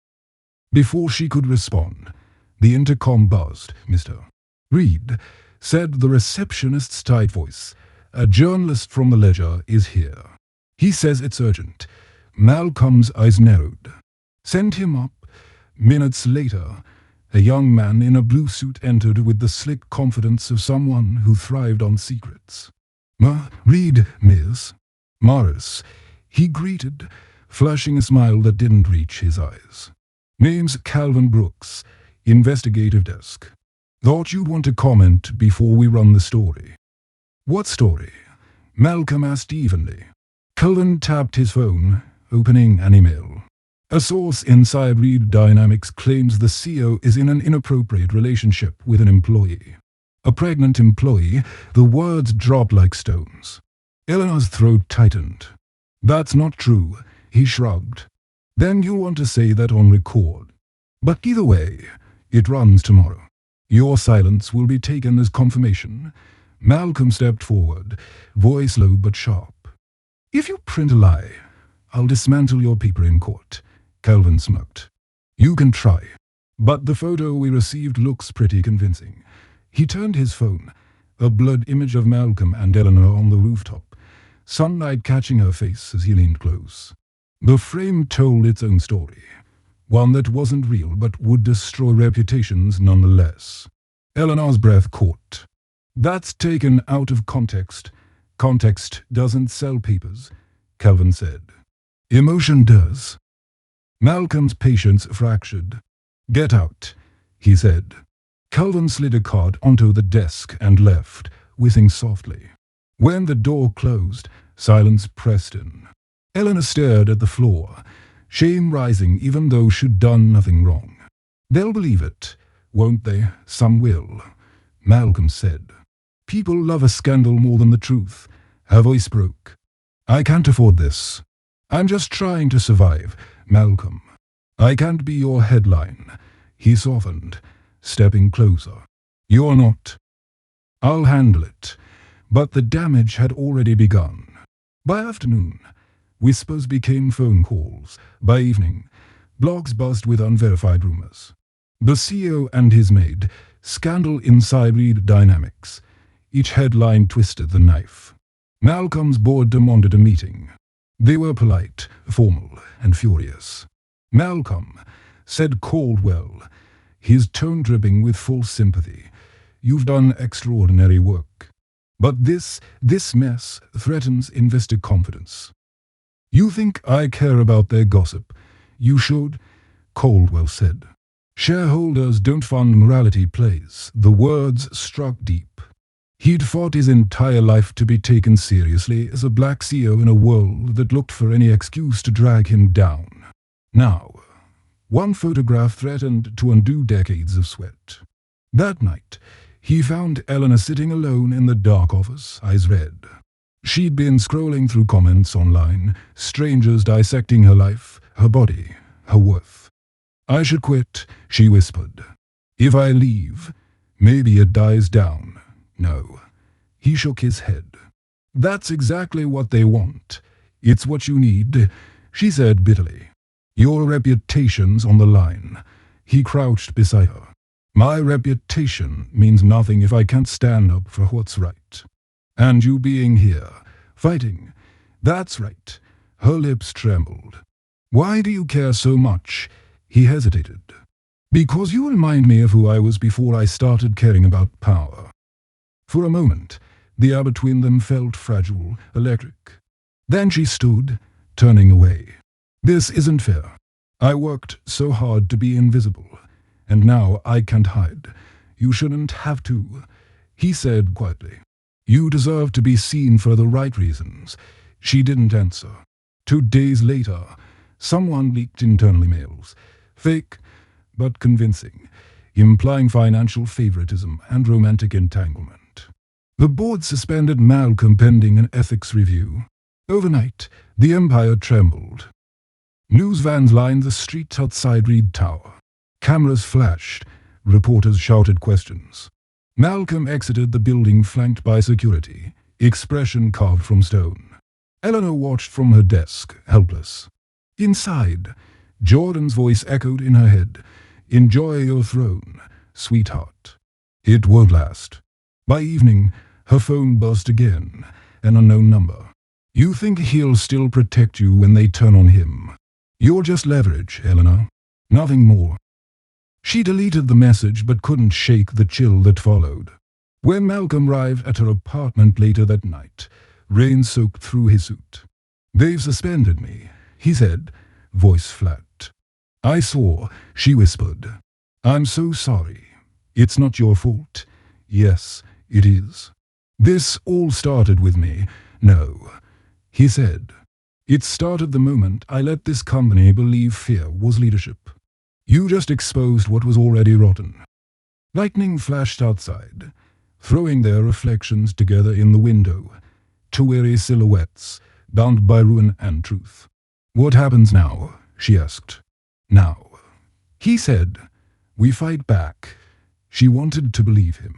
Before she could respond, the intercom buzzed. "Mr. Reed," said the receptionist's tight voice. A journalist from the Ledger is here. He says it's urgent. Malcolm's eyes narrowed. Send him up. Minutes later, a young man in a blue suit entered with the slick confidence of someone who thrived on secrets. Read, miss. Morris, he greeted, flashing a smile that didn't reach his eyes. Name's Calvin Brooks, investigative desk. Thought you'd want to comment before we run the story. What story? Malcolm asked evenly. Calvin tapped his phone, opening an email. A source inside Reed Dynamics claims the CEO is in an inappropriate relationship with an employee. A pregnant employee, the words dropped like stones. Eleanor's throat tightened. That's not true, he shrugged. Then you'll want to say that on record. But either way, it runs tomorrow. Your silence will be taken as confirmation. Malcolm stepped forward, voice low but sharp. If you print a lie, I'll dismantle your paper in court. Calvin smirked. You can try. But the photo we received looks pretty convincing. He turned his phone, a blurred image of Malcolm and Eleanor on the rooftop, sunlight catching her face as he leaned close. The frame told its own story, one that wasn't real but would destroy reputations nonetheless. Eleanor's breath caught. That's taken out of context. Context doesn't sell papers, Calvin said. Emotion does. Malcolm's patience fractured. Get out, he said. Calvin slid a card onto the desk and left, whistling softly. When the door closed, silence pressed in. Eleanor stared at the floor, shame rising even though she'd done nothing wrong. They'll believe it, won't they? Some will, Malcolm said. People love a scandal more than the truth. Her voice broke. I can't afford this. I'm just trying to survive, Malcolm. I can't be your headline. He softened, stepping closer. You're not. I'll handle it. But the damage had already begun. By afternoon, whispers became phone calls. By evening, blogs buzzed with unverified rumors. The CEO and his maid, scandal inside Reed Dynamics. Each headline twisted the knife. Malcolm's board demanded a meeting. They were polite, formal, and furious. Malcolm, said Caldwell, his tone dripping with full sympathy, you've done extraordinary work. But this mess threatens investor confidence. You think I care about their gossip? You should, Caldwell said. Shareholders don't fund morality plays. The words struck deep. He'd fought his entire life to be taken seriously as a black CEO in a world that looked for any excuse to drag him down. Now, one photograph threatened to undo decades of sweat. That night, he found Eleanor sitting alone in the dark office, eyes red. She'd been scrolling through comments online, strangers dissecting her life, her body, her worth. I should quit, she whispered. If I leave, maybe it dies down. No. He shook his head. That's exactly what they want. It's what you need, she said bitterly. Your reputation's on the line. He crouched beside her. My reputation means nothing if I can't stand up for what's right. And you being here, fighting. That's right. Her lips trembled. Why do you care so much? He hesitated. Because you remind me of who I was before I started caring about power. For a moment, the air between them felt fragile, electric. Then she stood, turning away. This isn't fair. I worked so hard to be invisible, and now I can't hide. You shouldn't have to, he said quietly. You deserve to be seen for the right reasons. She didn't answer. 2 days later, someone leaked internal emails. Fake, but convincing, implying financial favoritism and romantic entanglement. The board suspended Malcolm pending an ethics review. Overnight, the empire trembled. News vans lined the street outside Reed Tower. Cameras flashed. Reporters shouted questions. Malcolm exited the building flanked by security, expression carved from stone. Eleanor watched from her desk, helpless. Inside, Jordan's voice echoed in her head. Enjoy your throne, sweetheart. It won't last. By evening, Her phone buzzed again, an unknown number. You think he'll still protect you when they turn on him? You're just leverage, Eleanor. Nothing more. She deleted the message but couldn't shake the chill that followed. When Malcolm arrived at her apartment later that night, rain soaked through his suit. "They've suspended me," he said, voice flat. "I saw," she whispered. "I'm so sorry. It's not your fault." "Yes, it is. This all started with me." "No," he said. "It started the moment I let this company believe fear was leadership. You just exposed what was already rotten." Lightning flashed outside, throwing their reflections together in the window, two weary silhouettes, bound by ruin and truth. "What happens now?" she asked. "Now," he said, "we fight back." She wanted to believe him.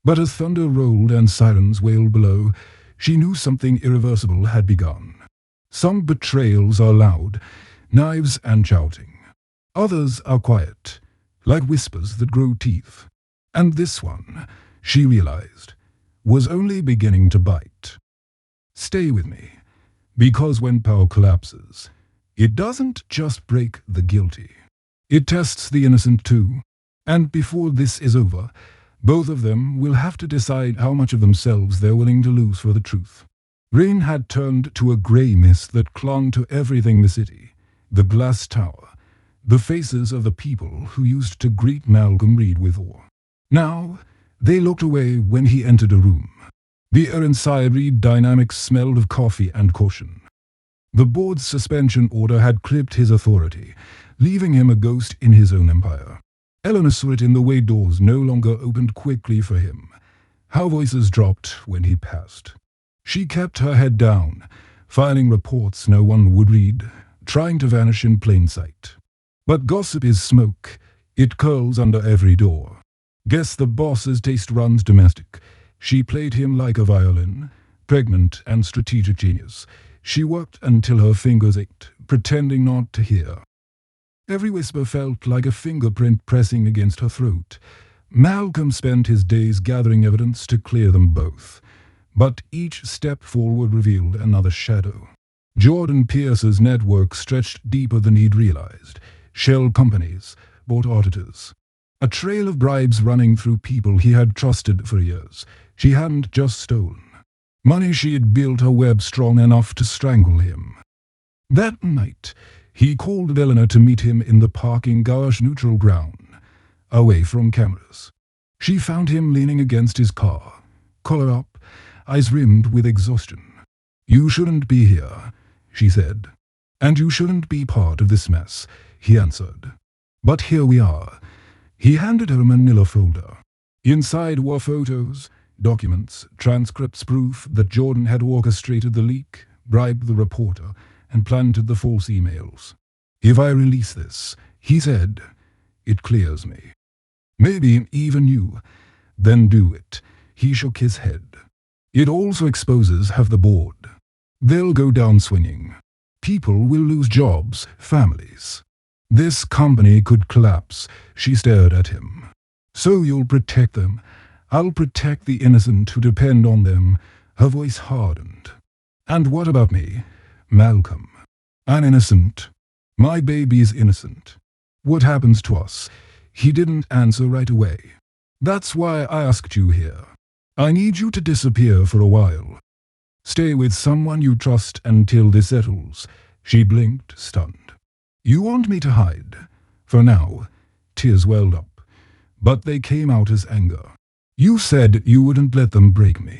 But as thunder rolled and sirens wailed below, she knew something irreversible had begun. Some betrayals are loud, knives and shouting. Others are quiet, like whispers that grow teeth. And this one, she realized, was only beginning to bite. Stay with me, because when power collapses, it doesn't just break the guilty. It tests the innocent too. And before this is over, both of them will have to decide how much of themselves they're willing to lose for the truth. Rain had turned to a grey mist that clung to everything in the city. The glass tower, the faces of the people who used to greet Malcolm Reed with awe. Now, they looked away when he entered a room. The air inside Reed Dynamics smelled of coffee and caution. The board's suspension order had clipped his authority, leaving him a ghost in his own empire. Eleanor saw it in the way doors no longer opened quickly for him, how voices dropped when he passed. She kept her head down, filing reports no one would read, trying to vanish in plain sight. But gossip is smoke. It curls under every door. Guess the boss's taste runs domestic. She played him like a violin, pregnant and strategic genius. She worked until her fingers ached, pretending not to hear. Every whisper felt like a fingerprint pressing against her throat. Malcolm spent his days gathering evidence to clear them both. But each step forward revealed another shadow. Jordan Pierce's network stretched deeper than he'd realized. Shell companies, bought auditors. A trail of bribes running through people he had trusted for years. She hadn't just stolen. Money she had built her web strong enough to strangle him. That night, he called Eleanor to meet him in the parking garage neutral ground, away from cameras. She found him leaning against his car, collar up, eyes rimmed with exhaustion. "You shouldn't be here," she said. "And you shouldn't be part of this mess," he answered. "But here we are." He handed her a manila folder. Inside were photos, documents, transcripts, proof that Jordan had orchestrated the leak, bribed the reporter, and planted the false emails. "If I release this," he said, "it clears me. Maybe even you. Then do it." He shook his head. "It also exposes half the board. They'll go down swinging. People will lose jobs, families. This company could collapse." She stared at him. "So you'll protect them. I'll protect the innocent who depend on them." Her voice hardened. "And what about me, Malcolm? I'm innocent. My baby's innocent. What happens to us?" He didn't answer right away. "That's why I asked you here. I need you to disappear for a while. Stay with someone you trust until this settles." She blinked, stunned. "You want me to hide?" For now, tears welled up, but they came out as anger. "You said you wouldn't let them break me."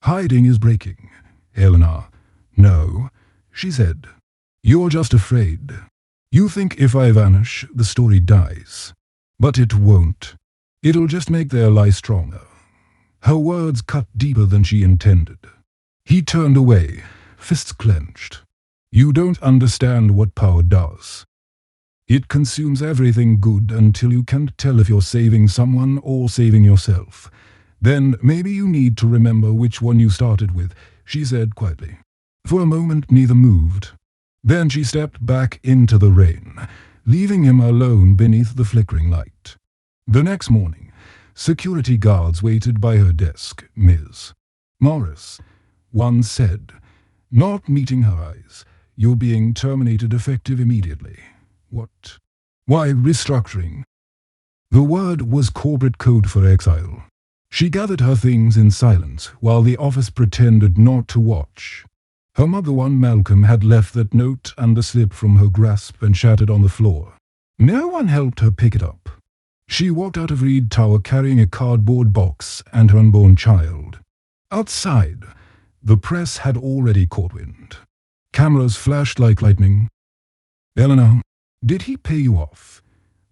"Hiding is breaking, Eleanor." "No," she said. "You're just afraid. You think if I vanish, the story dies. But it won't. It'll just make their lie stronger." Her words cut deeper than she intended. He turned away, fists clenched. "You don't understand what power does. It consumes everything good until you can't tell if you're saving someone or saving yourself. Then maybe you need to remember which one you started with," she said quietly. For a moment neither moved. Then she stepped back into the rain, leaving him alone beneath the flickering light. The next morning, security guards waited by her desk. "Ms. Morris once said, not meeting her eyes, you're being terminated effective immediately. What? Why restructuring? The word was corporate code for exile. She gathered her things in silence while the office pretended not to watch. Her mother, one Malcolm, had left that note and the slip from her grasp and shattered on the floor. No one helped her pick it up. She walked out of Reed Tower carrying a cardboard box and her unborn child. Outside, the press had already caught wind. Cameras flashed like lightning. Eleanor, did he pay you off?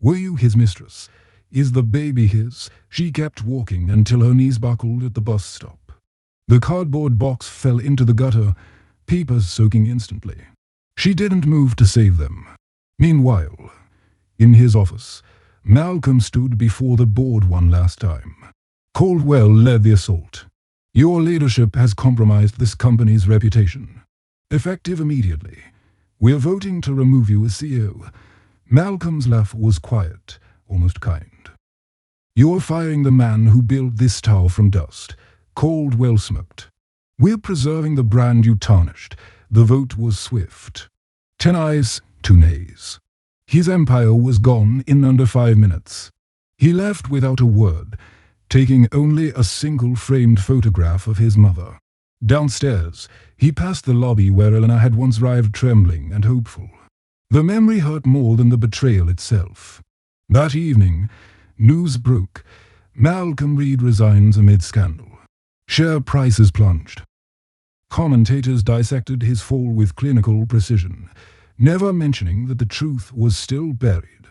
Were you his mistress? Is the baby his? She kept walking until her knees buckled at the bus stop. The cardboard box fell into the gutter, papers soaking instantly. She didn't move to save them. Meanwhile, in his office, Malcolm stood before the board one last time. Caldwell led the assault. Your leadership has compromised this company's reputation. Effective immediately. We're voting to remove you as CEO. Malcolm's laugh was quiet, almost kind. You're firing the man who built this tower from dust. Caldwell smirked. We're preserving the brand you tarnished. The vote was swift. 10 ayes, 2 nays. His empire was gone in under 5 minutes. He left without a word, taking only a single framed photograph of his mother. Downstairs, he passed the lobby where Eleanor had once arrived trembling and hopeful. The memory hurt more than the betrayal itself. That evening, news broke. Malcolm Reed resigns amid scandal. Share prices plunged. Commentators dissected his fall with clinical precision, never mentioning that the truth was still buried.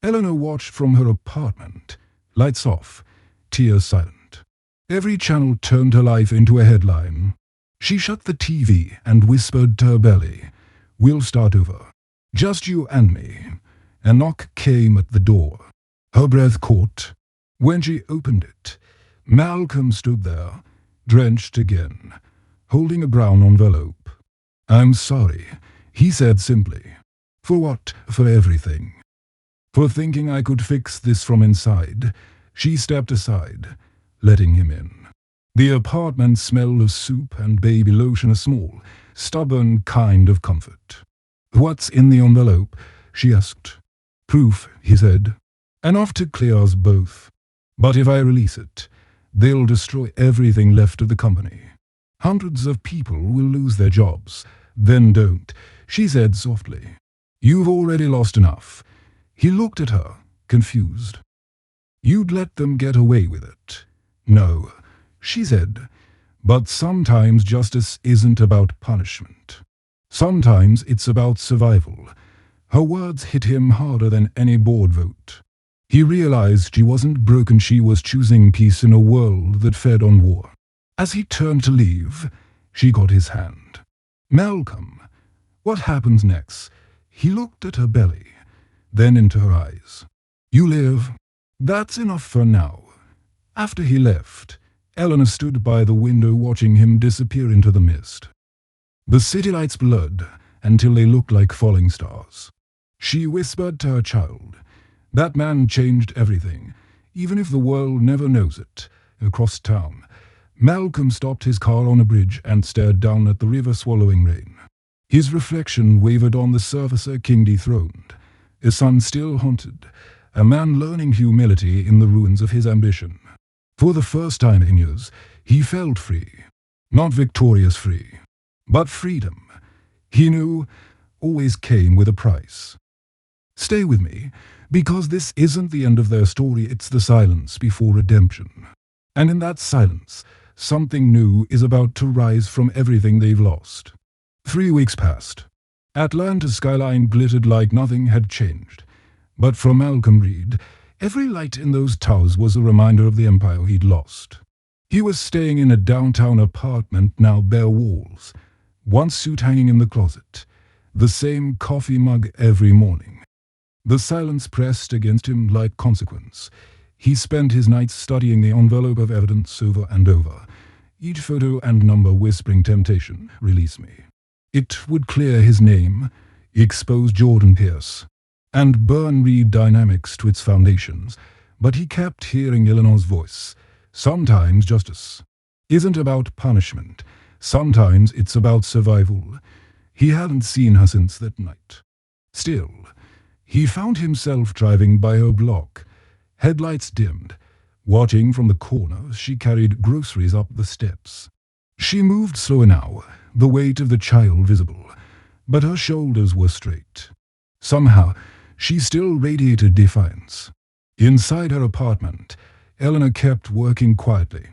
Eleanor watched from her apartment, lights off, tears silent. Every channel turned her life into a headline. She shut the TV and whispered to her belly, "We'll start over. Just you and me." A knock came at the door. Her breath caught. When she opened it, Malcolm stood there, drenched again, holding a brown envelope. "I'm sorry," he said simply. "For what? For everything. For thinking I could fix this from inside." She stepped aside, letting him in. The apartment smelled of soup and baby lotion, a small, stubborn kind of comfort. "What's in the envelope?" she asked. "Proof," he said. "Enough to clear us both. But if I release it, they'll destroy everything left of the company. Hundreds of people will lose their jobs." "Then don't," she said softly. "You've already lost enough." He looked at her, confused. "You'd let them get away with it." "No," she said. "But sometimes justice isn't about punishment. Sometimes it's about survival." Her words hit him harder than any board vote. He realized she wasn't broken, she was choosing peace in a world that fed on war. As he turned to leave, she got his hand. "Malcolm, what happens next?" He looked at her belly, then into her eyes. "You live. That's enough for now." After he left, Eleanor stood by the window watching him disappear into the mist. The city lights blurred until they looked like falling stars. She whispered to her child, "That man changed everything, even if the world never knows it." Across town, Malcolm stopped his car on a bridge and stared down at the river swallowing rain. His reflection wavered on the surface, a king dethroned, a son still haunted, a man learning humility in the ruins of his ambition. For the first time in years, he felt free. Not victorious free, but freedom. He knew always came with a price. Stay with me, because this isn't the end of their story, it's the silence before redemption. And in that silence, something new is about to rise from everything they've lost. 3 weeks passed. Atlanta's skyline glittered like nothing had changed. But for Malcolm Reed, every light in those towers was a reminder of the empire he'd lost. He was staying in a downtown apartment, now bare walls, one suit hanging in the closet, the same coffee mug every morning. The silence pressed against him like consequence. He spent his nights studying the envelope of evidence over and over, each photo and number whispering temptation, "Release me." It would clear his name, expose Jordan Pierce, and burn Reed Dynamics to its foundations. But he kept hearing Eleanor's voice. Sometimes justice, isn't about punishment. Sometimes it's about survival. He hadn't seen her since that night. Still, he found himself driving by her block, headlights dimmed, watching from the corner as she carried groceries up the steps. She moved slower now, the weight of the child visible, but her shoulders were straight. Somehow, she still radiated defiance. Inside her apartment, Eleanor kept working quietly.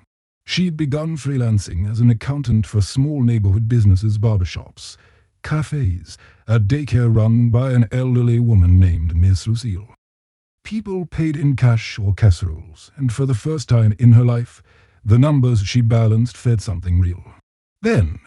She'd begun freelancing as an accountant for small neighborhood businesses, barbershops, cafes, a daycare run by an elderly woman named Miss Lucille. People paid in cash or casseroles, and for the first time in her life, the numbers she balanced fed something real. Then,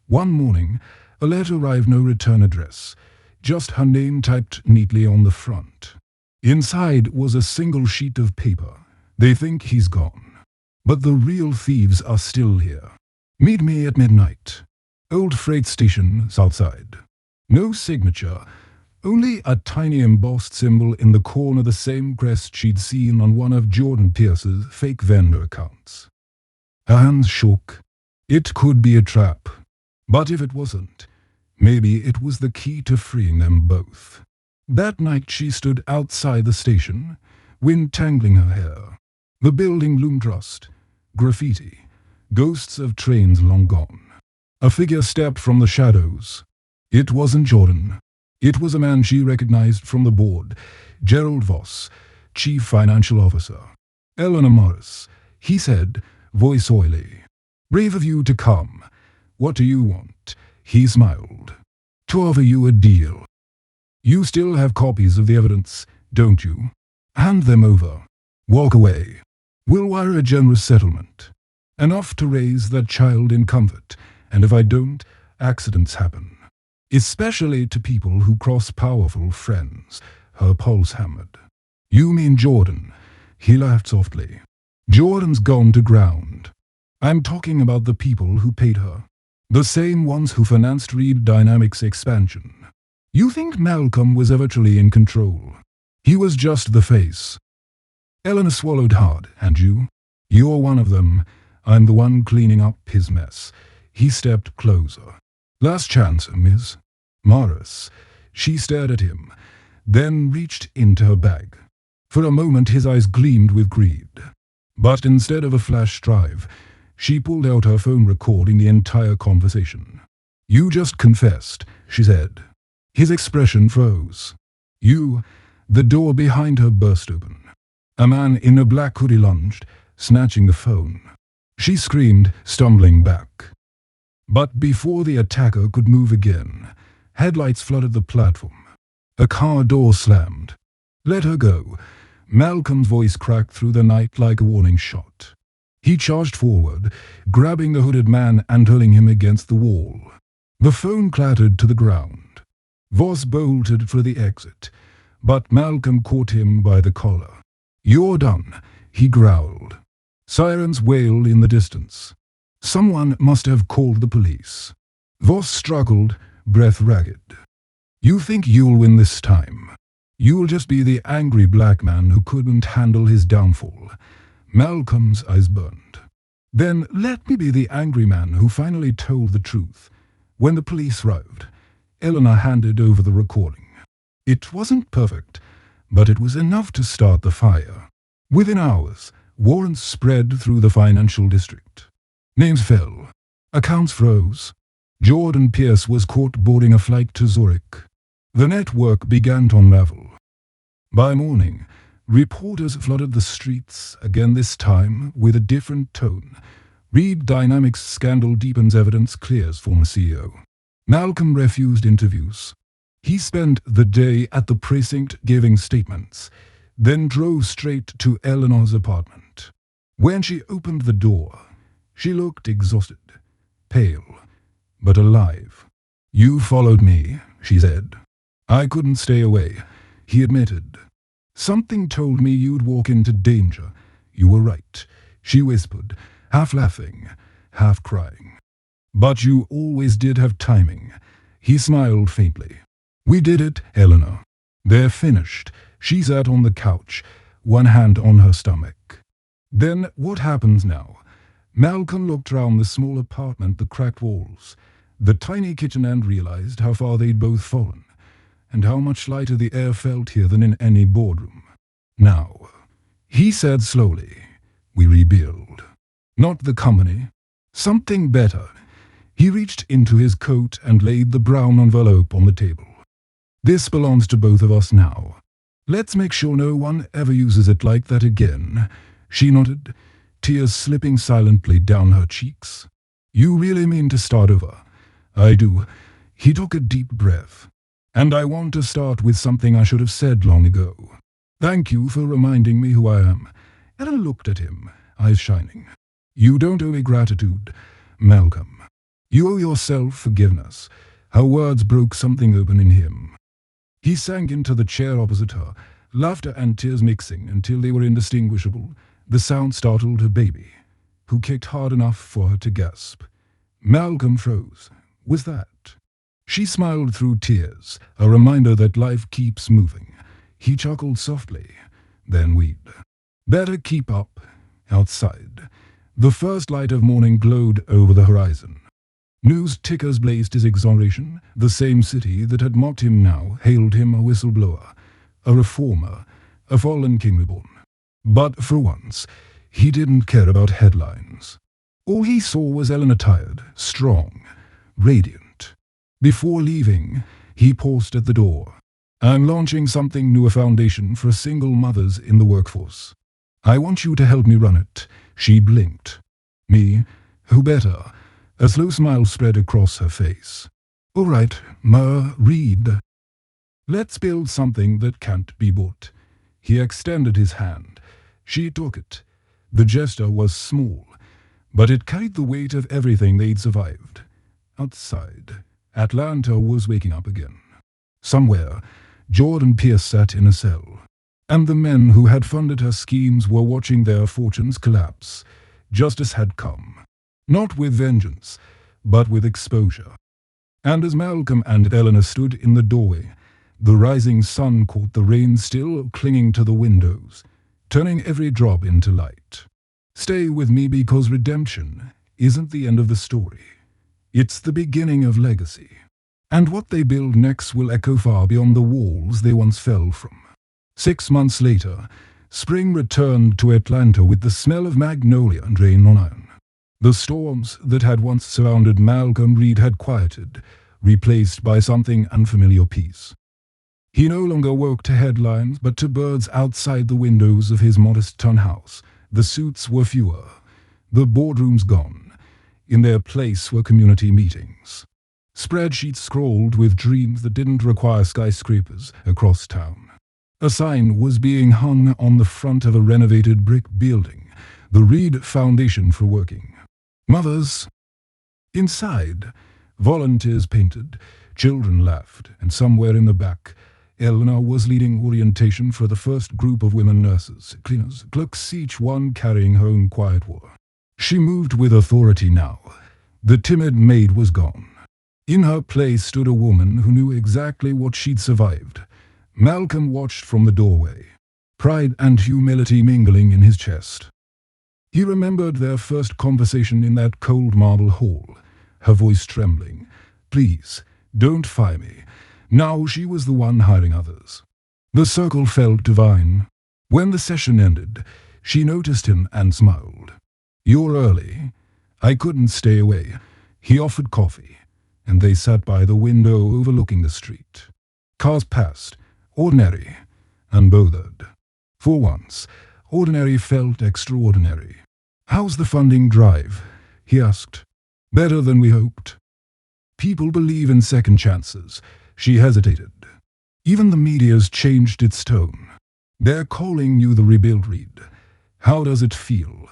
one morning, a letter arrived, no return address, just her name typed neatly on the front. Inside was a single sheet of paper. They think he's gone, but the real thieves are still here. Meet me at midnight. Old freight station, Southside. No signature, only a tiny embossed symbol in the corner, the same crest she'd seen on one of Jordan Pierce's fake vendor accounts. Her hands shook. It could be a trap. But if it wasn't, maybe it was the key to freeing them both. That night she stood outside the station, wind tangling her hair. The building loomed rust, graffiti, ghosts of trains long gone. A figure stepped from the shadows. It wasn't Jordan. It was a man she recognized from the board, Gerald Voss, Chief Financial Officer. Eleanor Morris, he said, voice oily. Brave of you to come. What do you want? He smiled. To offer you a deal. You still have copies of the evidence, don't you? Hand them over. Walk away. We'll wire a generous settlement. Enough to raise that child in comfort, and if I don't, accidents happen. Especially to people who cross powerful friends. Her pulse hammered. You mean Jordan? He laughed softly. Jordan's gone to ground. I'm talking about the people who paid her. The same ones who financed Reed Dynamics' expansion. You think Malcolm was ever truly in control? He was just the face. Eleanor swallowed hard. And you? You're one of them. I'm the one cleaning up his mess. He stepped closer. Last chance, Miss Morris. She stared at him, then reached into her bag. For a moment his eyes gleamed with greed. But instead of a flash drive, she pulled out her phone, recording the entire conversation. You just confessed, she said. His expression froze. The door behind her burst open. A man in a black hoodie lunged, snatching the phone. She screamed, stumbling back. But before the attacker could move again, headlights flooded the platform. A car door slammed. Let her go. Malcolm's voice cracked through the night like a warning shot. He charged forward, grabbing the hooded man and hurling him against the wall. The phone clattered to the ground. Voss bolted for the exit, but Malcolm caught him by the collar. You're done, he growled. Sirens wailed in the distance. Someone must have called the police. Voss struggled, breath ragged. You think you'll win this time? You'll just be the angry black man who couldn't handle his downfall. Malcolm's eyes burned. Then let me be the angry man who finally told the truth. When the police arrived, Eleanor handed over the recording. It wasn't perfect, but it was enough to start the fire. Within hours, warrants spread through the financial district. Names fell. Accounts froze. Jordan Pierce was caught boarding a flight to Zurich. The network began to unravel. By morning, reporters flooded the streets, again this time with a different tone. Reed Dynamics scandal deepens, evidence clears former CEO. Malcolm refused interviews. He spent the day at the precinct giving statements, then drove straight to Eleanor's apartment. When she opened the door, she looked exhausted, pale, but alive. You followed me, she said. I couldn't stay away, he admitted. Something told me you'd walk into danger. You were right, she whispered, half laughing, half crying. But you always did have timing. He smiled faintly. We did it, Eleanor. They're finished. She sat on the couch, one hand on her stomach. Then what happens now? Malcolm looked round the small apartment, the cracked walls, the tiny kitchen, and realized how far they'd both fallen, and how much lighter the air felt here than in any boardroom. Now, he said slowly, we rebuild. Not the company. Something better. He reached into his coat and laid the brown envelope on the table. This belongs to both of us now. Let's make sure no one ever uses it like that again. She nodded, tears slipping silently down her cheeks. You really mean to start over? I do. He took a deep breath. And I want to start with something I should have said long ago. Thank you for reminding me who I am. Ellen looked at him, eyes shining. You don't owe me gratitude, Malcolm. You owe yourself forgiveness. Her words broke something open in him. He sank into the chair opposite her, laughter and tears mixing until they were indistinguishable. The sound startled her baby, who kicked hard enough for her to gasp. Malcolm froze. Was that? She smiled through tears, a reminder that life keeps moving. He chuckled softly. Then we'd better keep up. Outside, the first light of morning glowed over the horizon. News tickers blazed his exoneration. The same city that had mocked him now hailed him a whistleblower, a reformer, a fallen king reborn. But for once, he didn't care about headlines. All he saw was Ellen attired, strong, radiant. Before leaving, he paused at the door. I'm launching something new, a foundation for single mothers in the workforce. I want you to help me run it. She blinked. Me? Who better? A slow smile spread across her face. All right, read. Let's build something that can't be bought. He extended his hand. She took it. The gesture was small, but it carried the weight of everything they'd survived. Outside, Atlanta was waking up again. Somewhere, Jordan Pierce sat in a cell, and the men who had funded her schemes were watching their fortunes collapse. Justice had come, not with vengeance, but with exposure. And as Malcolm and Eleanor stood in the doorway, the rising sun caught the rain still clinging to the windows, turning every drop into light. Stay with me, because redemption isn't the end of the story. It's the beginning of legacy. And what they build next will echo far beyond the walls they once fell from. 6 months later, spring returned to Atlanta with the smell of magnolia and rain on iron. The storms that had once surrounded Malcolm Reed had quieted, replaced by something unfamiliar peace. He no longer woke to headlines, but to birds outside the windows of his modest townhouse. The suits were fewer, the boardrooms gone. In their place were community meetings. Spreadsheets scrolled with dreams that didn't require skyscrapers across town. A sign was being hung on the front of a renovated brick building, the Reed Foundation for Working Mothers. Inside, volunteers painted, children laughed, and somewhere in the back, Eleanor was leading orientation for the first group of women nurses, cleaners, clerks, each one carrying her own quiet war. She moved with authority now. The timid maid was gone. In her place stood a woman who knew exactly what she'd survived. Malcolm watched from the doorway, pride and humility mingling in his chest. He remembered their first conversation in that cold marble hall, her voice trembling. Please, don't fire me. Now she was the one hiring others. The circle felt divine. When the session ended, she noticed him and smiled. You're early. I couldn't stay away. He offered coffee, and they sat by the window overlooking the street. Cars passed, ordinary, unbothered. For once, ordinary felt extraordinary. How's the funding drive? He asked. Better than we hoped. People believe in second chances. She hesitated. Even the media's changed its tone. They're calling you the rebuild Reed. How does it feel?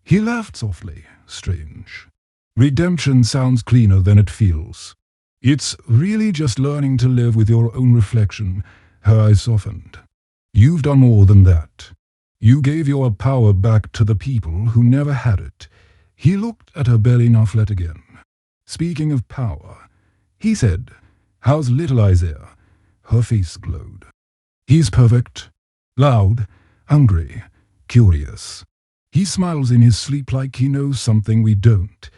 He laughed softly. Strange. Redemption sounds cleaner than it feels. It's really just learning to live with your own reflection. Her eyes softened. You've done more than that. You gave your power back to the people who never had it. He looked at her belly now flat again. Speaking of power, he said, how's little Isaiah? Her face glowed. He's perfect. Loud, hungry, curious. He smiles in his sleep like he knows something we don't.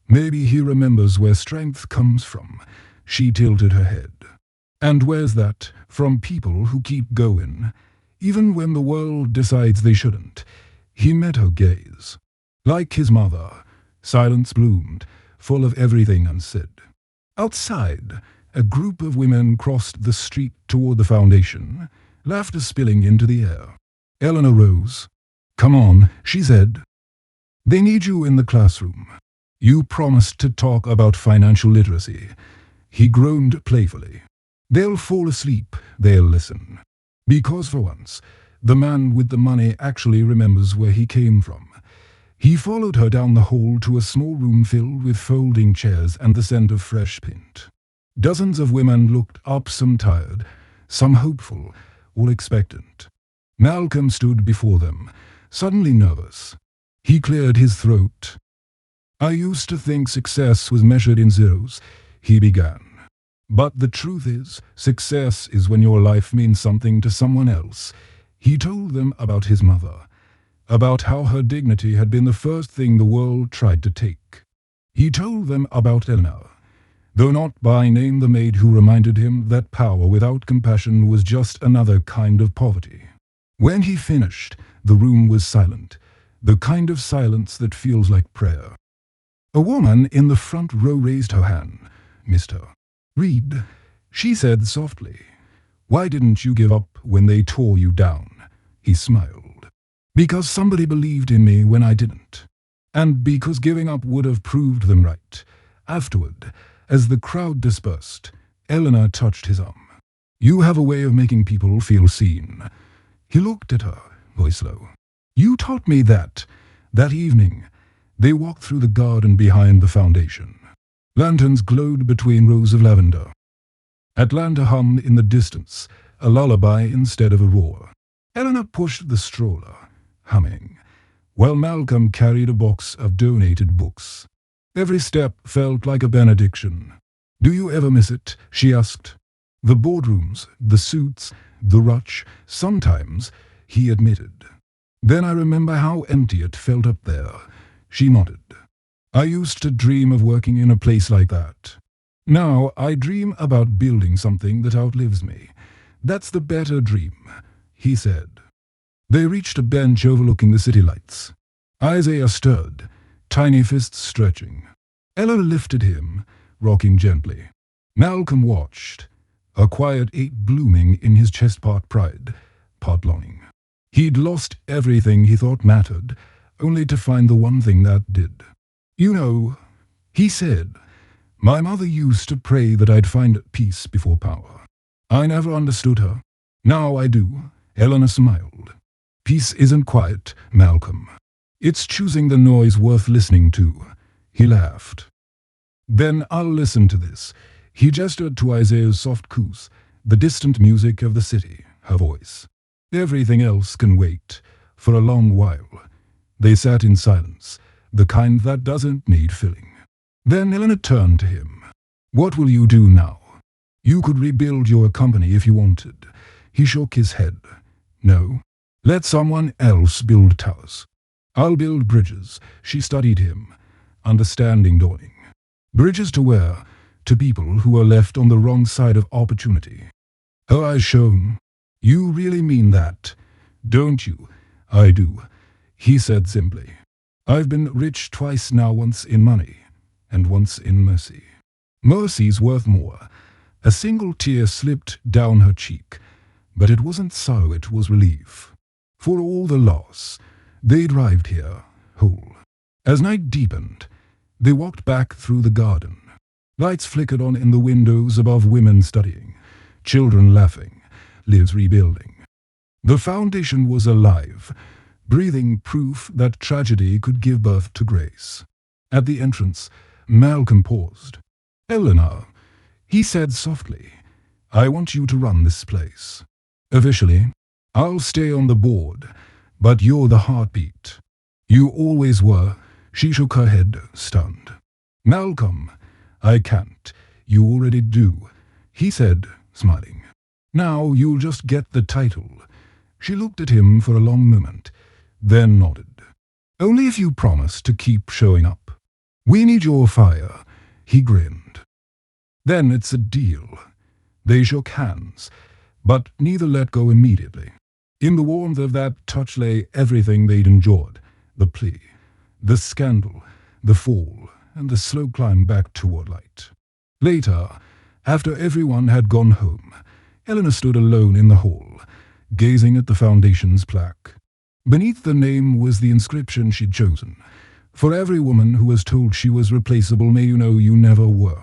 Maybe he remembers where strength comes from. She tilted her head. And where's that? From people who keep going, even when the world decides they shouldn't. He met her gaze. Like his mother, silence bloomed, full of everything unsaid. Outside, a group of women crossed the street toward the foundation, laughter spilling into the air. Eleanor rose. "Come on," she said. "They need you in the classroom. You promised to talk about financial literacy." He groaned playfully. "They'll fall asleep, they'll listen. Because for once, the man with the money actually remembers where he came from." He followed her down the hall to a small room filled with folding chairs and the scent of fresh paint. Dozens of women looked up, some tired, some hopeful, all expectant. Malcolm stood before them, suddenly nervous. He cleared his throat. "I used to think success was measured in zeros," he began. "But the truth is, success is when your life means something to someone else." He told them about his mother, about how her dignity had been the first thing the world tried to take. He told them about Eleanor, though not by name, the maid who reminded him that power without compassion was just another kind of poverty. When he finished, the room was silent, the kind of silence that feels like prayer. A woman in the front row raised her hand. "Mr. Reed," she said softly. "Why didn't you give up when they tore you down?" He smiled. "Because somebody believed in me when I didn't. And because giving up would have proved them right." Afterward, as the crowd dispersed, Eleanor touched his arm. "You have a way of making people feel seen." He looked at her, voice low. "You taught me that evening." They walked through the garden behind the foundation. Lanterns glowed between rows of lavender. Atlanta hummed in the distance, a lullaby instead of a roar. Eleanor pushed the stroller, humming, while Malcolm carried a box of donated books. Every step felt like a benediction. "Do you ever miss it?" she asked. "The boardrooms, the suits, the rush, sometimes," he admitted. "Then I remember how empty it felt up there." She nodded. "I used to dream of working in a place like that. Now I dream about building something that outlives me. That's the better dream," he said. They reached a bench overlooking the city lights. Isaiah stirred, tiny fists stretching. Ella lifted him, rocking gently. Malcolm watched, a quiet ache blooming in his chest, part pride, part longing. He'd lost everything he thought mattered, only to find the one thing that did. "You know," he said, "my mother used to pray that I'd find peace before power. I never understood her. Now I do." Eleanor smiled. "Peace isn't quiet, Malcolm. It's choosing the noise worth listening to." He laughed. "Then I'll listen to this." He gestured to Isaiah's soft coos, the distant music of the city, her voice. "Everything else can wait, for a long while." They sat in silence, the kind that doesn't need filling. Then Eleanor turned to him. "What will you do now? You could rebuild your company if you wanted." He shook his head. "No. Let someone else build towers. I'll build bridges." She studied him, understanding dawning. "Bridges to where? To people who are left on the wrong side of opportunity." Her eyes shone. "You really mean that, don't you?" "I do," he said simply. "I've been rich twice now, once in money, and once in mercy. Mercy's worth more." A single tear slipped down her cheek, but it wasn't sorrow, it was relief. For all the loss, they'd arrived here, whole. As night deepened, they walked back through the garden. Lights flickered on in the windows above, women studying, children laughing, lives rebuilding. The foundation was alive, breathing proof that tragedy could give birth to grace. At the entrance, Malcolm paused. "Eleanor," he said softly, "I want you to run this place. Officially, I'll stay on the board, but you're the heartbeat. You always were." She shook her head, stunned. "Malcolm, I can't. You already do," he said, smiling. "Now you'll just get the title." She looked at him for a long moment, then nodded. Only if you promise to keep showing up. We need your fire, he grinned. Then it's a deal. They shook hands, but neither let go immediately. In the warmth of that touch lay everything they'd endured, the plea, the scandal, the fall, and the slow climb back toward light. Later, after everyone had gone home, Eleanor stood alone in the hall, gazing at the foundation's plaque. Beneath the name was the inscription she'd chosen. For every woman who was told she was replaceable, may you know you never were.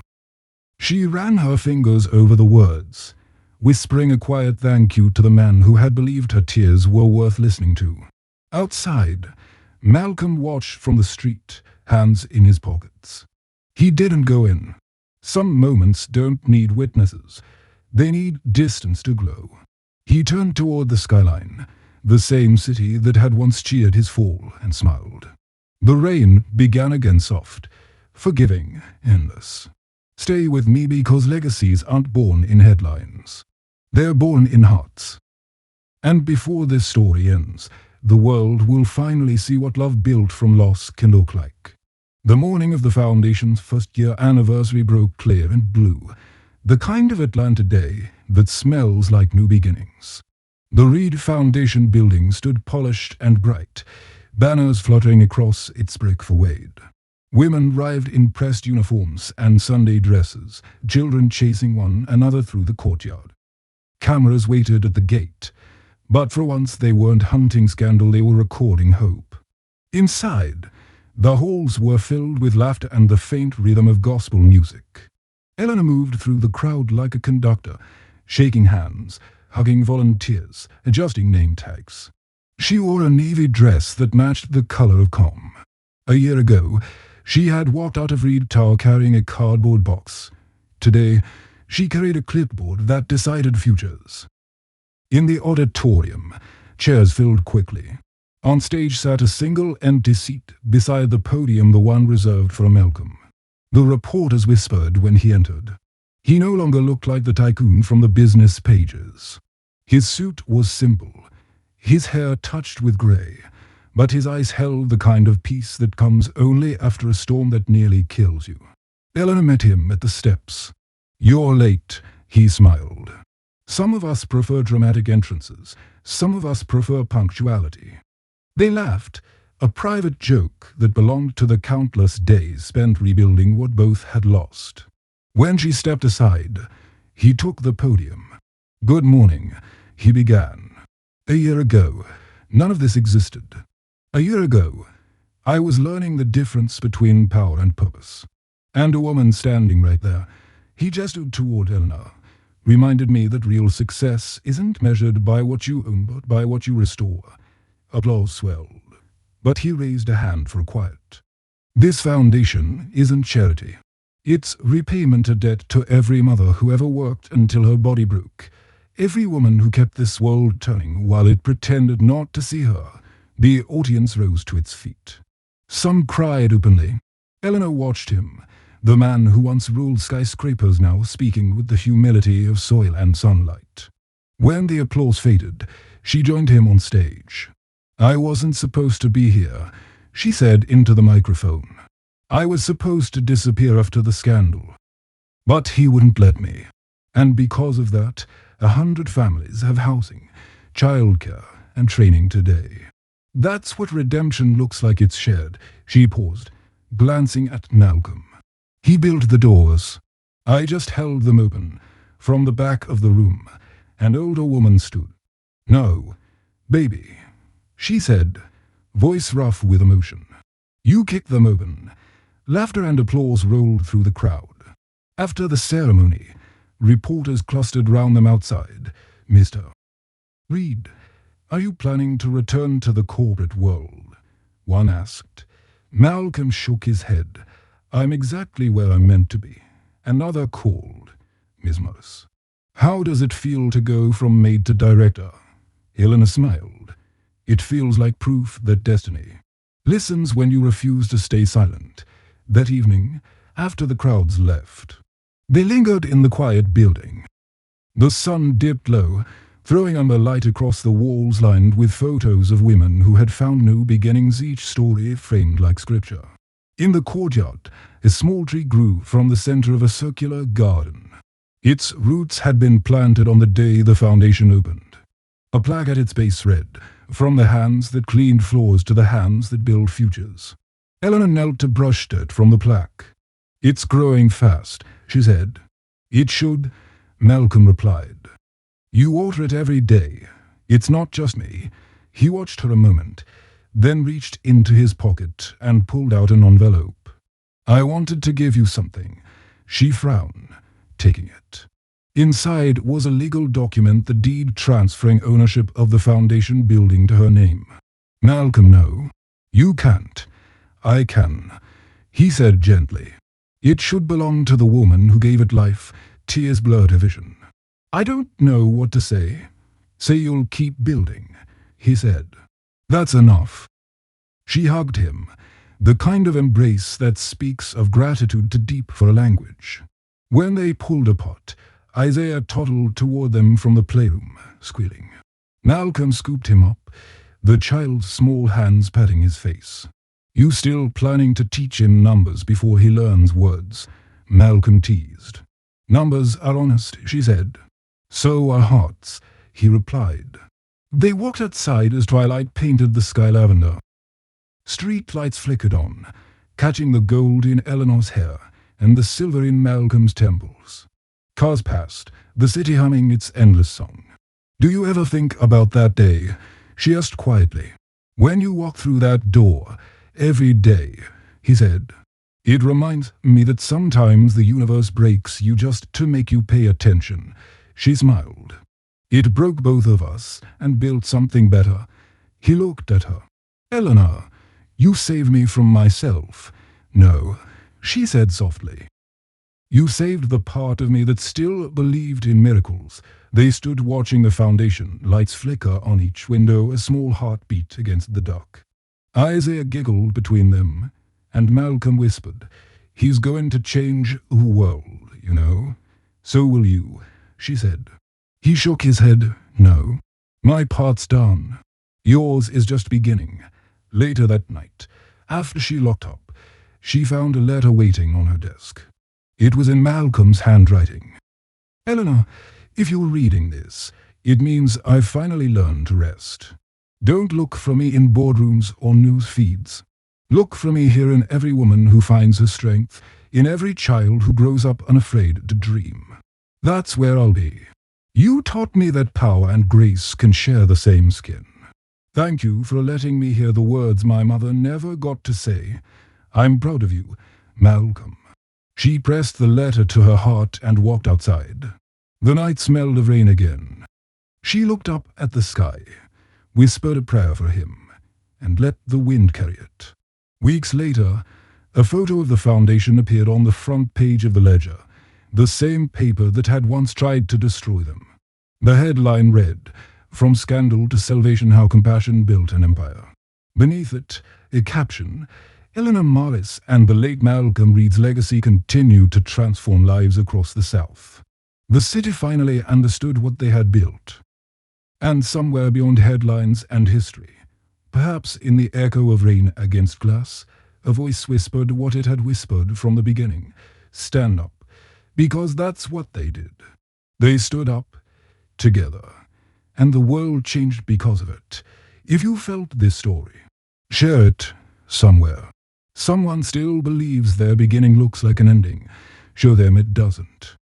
She ran her fingers over the words, whispering a quiet thank you to the man who had believed her tears were worth listening to. Outside, Malcolm watched from the street, hands in his pockets. He didn't go in. Some moments don't need witnesses. They need distance to glow. He turned toward the skyline, the same city that had once cheered his fall, and smiled. The rain began again, soft, forgiving, endless. Stay with me, because legacies aren't born in headlines. They're born in hearts. And before this story ends, the world will finally see what love built from loss can look like. The morning of the Foundation's first-year anniversary broke clear and blue, the kind of Atlanta day that smells like new beginnings. The Reed Foundation building stood polished and bright, banners fluttering across its brick for Wade. Women arrived in pressed uniforms and Sunday dresses, children chasing one another through the courtyard. Cameras waited at the gate, but for once they weren't hunting scandal, they were recording hope. Inside, the halls were filled with laughter and the faint rhythm of gospel music. Eleanor moved through the crowd like a conductor, shaking hands, hugging volunteers, adjusting name tags. She wore a navy dress that matched the color of calm. A year ago, she had walked out of Reed Tower carrying a cardboard box. Today, she carried a clipboard that decided futures. In the auditorium, chairs filled quickly. On stage sat a single empty seat beside the podium, the one reserved for Malcolm. The reporters whispered when he entered. He no longer looked like the tycoon from the business pages. His suit was simple, his hair touched with gray, but his eyes held the kind of peace that comes only after a storm that nearly kills you. Eleanor met him at the steps. "You're late," he smiled. "Some of us prefer dramatic entrances, some of us prefer punctuality." They laughed, a private joke that belonged to the countless days spent rebuilding what both had lost. When she stepped aside, he took the podium. "Good morning," he began. "A year ago, none of this existed. A year ago, I was learning the difference between power and purpose. And a woman standing right there," he gestured toward Eleanor, "reminded me that real success isn't measured by what you own but by what you restore." Applause swelled, but he raised a hand for quiet. "This foundation isn't charity. It's repayment of debt to every mother who ever worked until her body broke, every woman who kept this world turning while it pretended not to see her." The audience rose to its feet. Some cried openly. Eleanor watched him, the man who once ruled skyscrapers now speaking with the humility of soil and sunlight. When the applause faded, she joined him on stage. "I wasn't supposed to be here," she said into the microphone. "I was supposed to disappear after the scandal. But he wouldn't let me. And because of that, 100 families have housing, childcare, and training today. That's what redemption looks like. It's shared." She paused, glancing at Malcolm. "He built the doors. I just held them open." From the back of the room, an older woman stood. "No, baby," she said, voice rough with emotion. "You kicked them open." Laughter and applause rolled through the crowd. After the ceremony, reporters clustered round them outside. "Mr. Reed, are you planning to return to the corporate world?" one asked. Malcolm shook his head. "I'm exactly where I'm meant to be." Another called. "Miss Morris, how does it feel to go from maid to director?" Eleanor smiled. "It feels like proof that destiny listens when you refuse to stay silent." That evening, after the crowds left, they lingered in the quiet building. The sun dipped low, throwing a light across the walls lined with photos of women who had found new beginnings, each story framed like scripture. In the courtyard, a small tree grew from the center of a circular garden. Its roots had been planted on the day the foundation opened. A plaque at its base read, "From the hands that cleaned floors to the hands that build futures." Eleanor knelt to brush dirt from the plaque. "It's growing fast," she said. "It should," Malcolm replied. "You water it every day. It's not just me." He watched her a moment, then reached into his pocket and pulled out an envelope. "I wanted to give you something." She frowned, taking it. Inside was a legal document, the deed transferring ownership of the foundation building to her name. "Malcolm, no. You can't. I can," he said gently. "It should belong to the woman who gave it life." Tears blurred her vision. "I don't know what to say." "Say you'll keep building," he said. "That's enough." She hugged him, the kind of embrace that speaks of gratitude too deep for a language. When they pulled apart, Isaiah toddled toward them from the playroom, squealing. Malcolm scooped him up, the child's small hands patting his face. "You still planning to teach him numbers before he learns words?" Malcolm teased. "Numbers are honest," she said. "So are hearts," he replied. They walked outside as twilight painted the sky lavender. Street lights flickered on, catching the gold in Eleanor's hair and the silver in Malcolm's temples. Cars passed, the city humming its endless song. "Do you ever think about that day?" she asked quietly. "When you walk through that door, every day," he said. "It reminds me that sometimes the universe breaks you just to make you pay attention." She smiled. "It broke both of us and built something better." He looked at her. "Eleanor, you saved me from myself." "No," she said softly. "You saved the part of me that still believed in miracles." They stood watching the foundation, lights flicker on each window, a small heartbeat against the dark. Isaiah giggled between them, and Malcolm whispered, "He's going to change the world, you know." "So will you," she said. He shook his head. "No, my part's done. Yours is just beginning." Later that night, after she locked up, she found a letter waiting on her desk. It was in Malcolm's handwriting. "Eleanor, if you're reading this, it means I've finally learned to rest. Don't look for me in boardrooms or news feeds. Look for me here in every woman who finds her strength, in every child who grows up unafraid to dream. That's where I'll be. You taught me that power and grace can share the same skin. Thank you for letting me hear the words my mother never got to say. I'm proud of you, Malcolm." She pressed the letter to her heart and walked outside. The night smelled of rain again. She looked up at the sky, whispered a prayer for him, and let the wind carry it. Weeks later, a photo of the foundation appeared on the front page of the Ledger, the same paper that had once tried to destroy them. The headline read, "From Scandal to Salvation, How Compassion Built an Empire." Beneath it, a caption, "Eleanor Morris and the late Malcolm Reed's legacy continue to transform lives across the South." The city finally understood what they had built. And somewhere beyond headlines and history, perhaps in the echo of rain against glass, a voice whispered what it had whispered from the beginning: "Stand up," because that's what they did. They stood up, together, and the world changed because of it. If you felt this story, share it somewhere. Someone still believes their beginning looks like an ending. Show them it doesn't.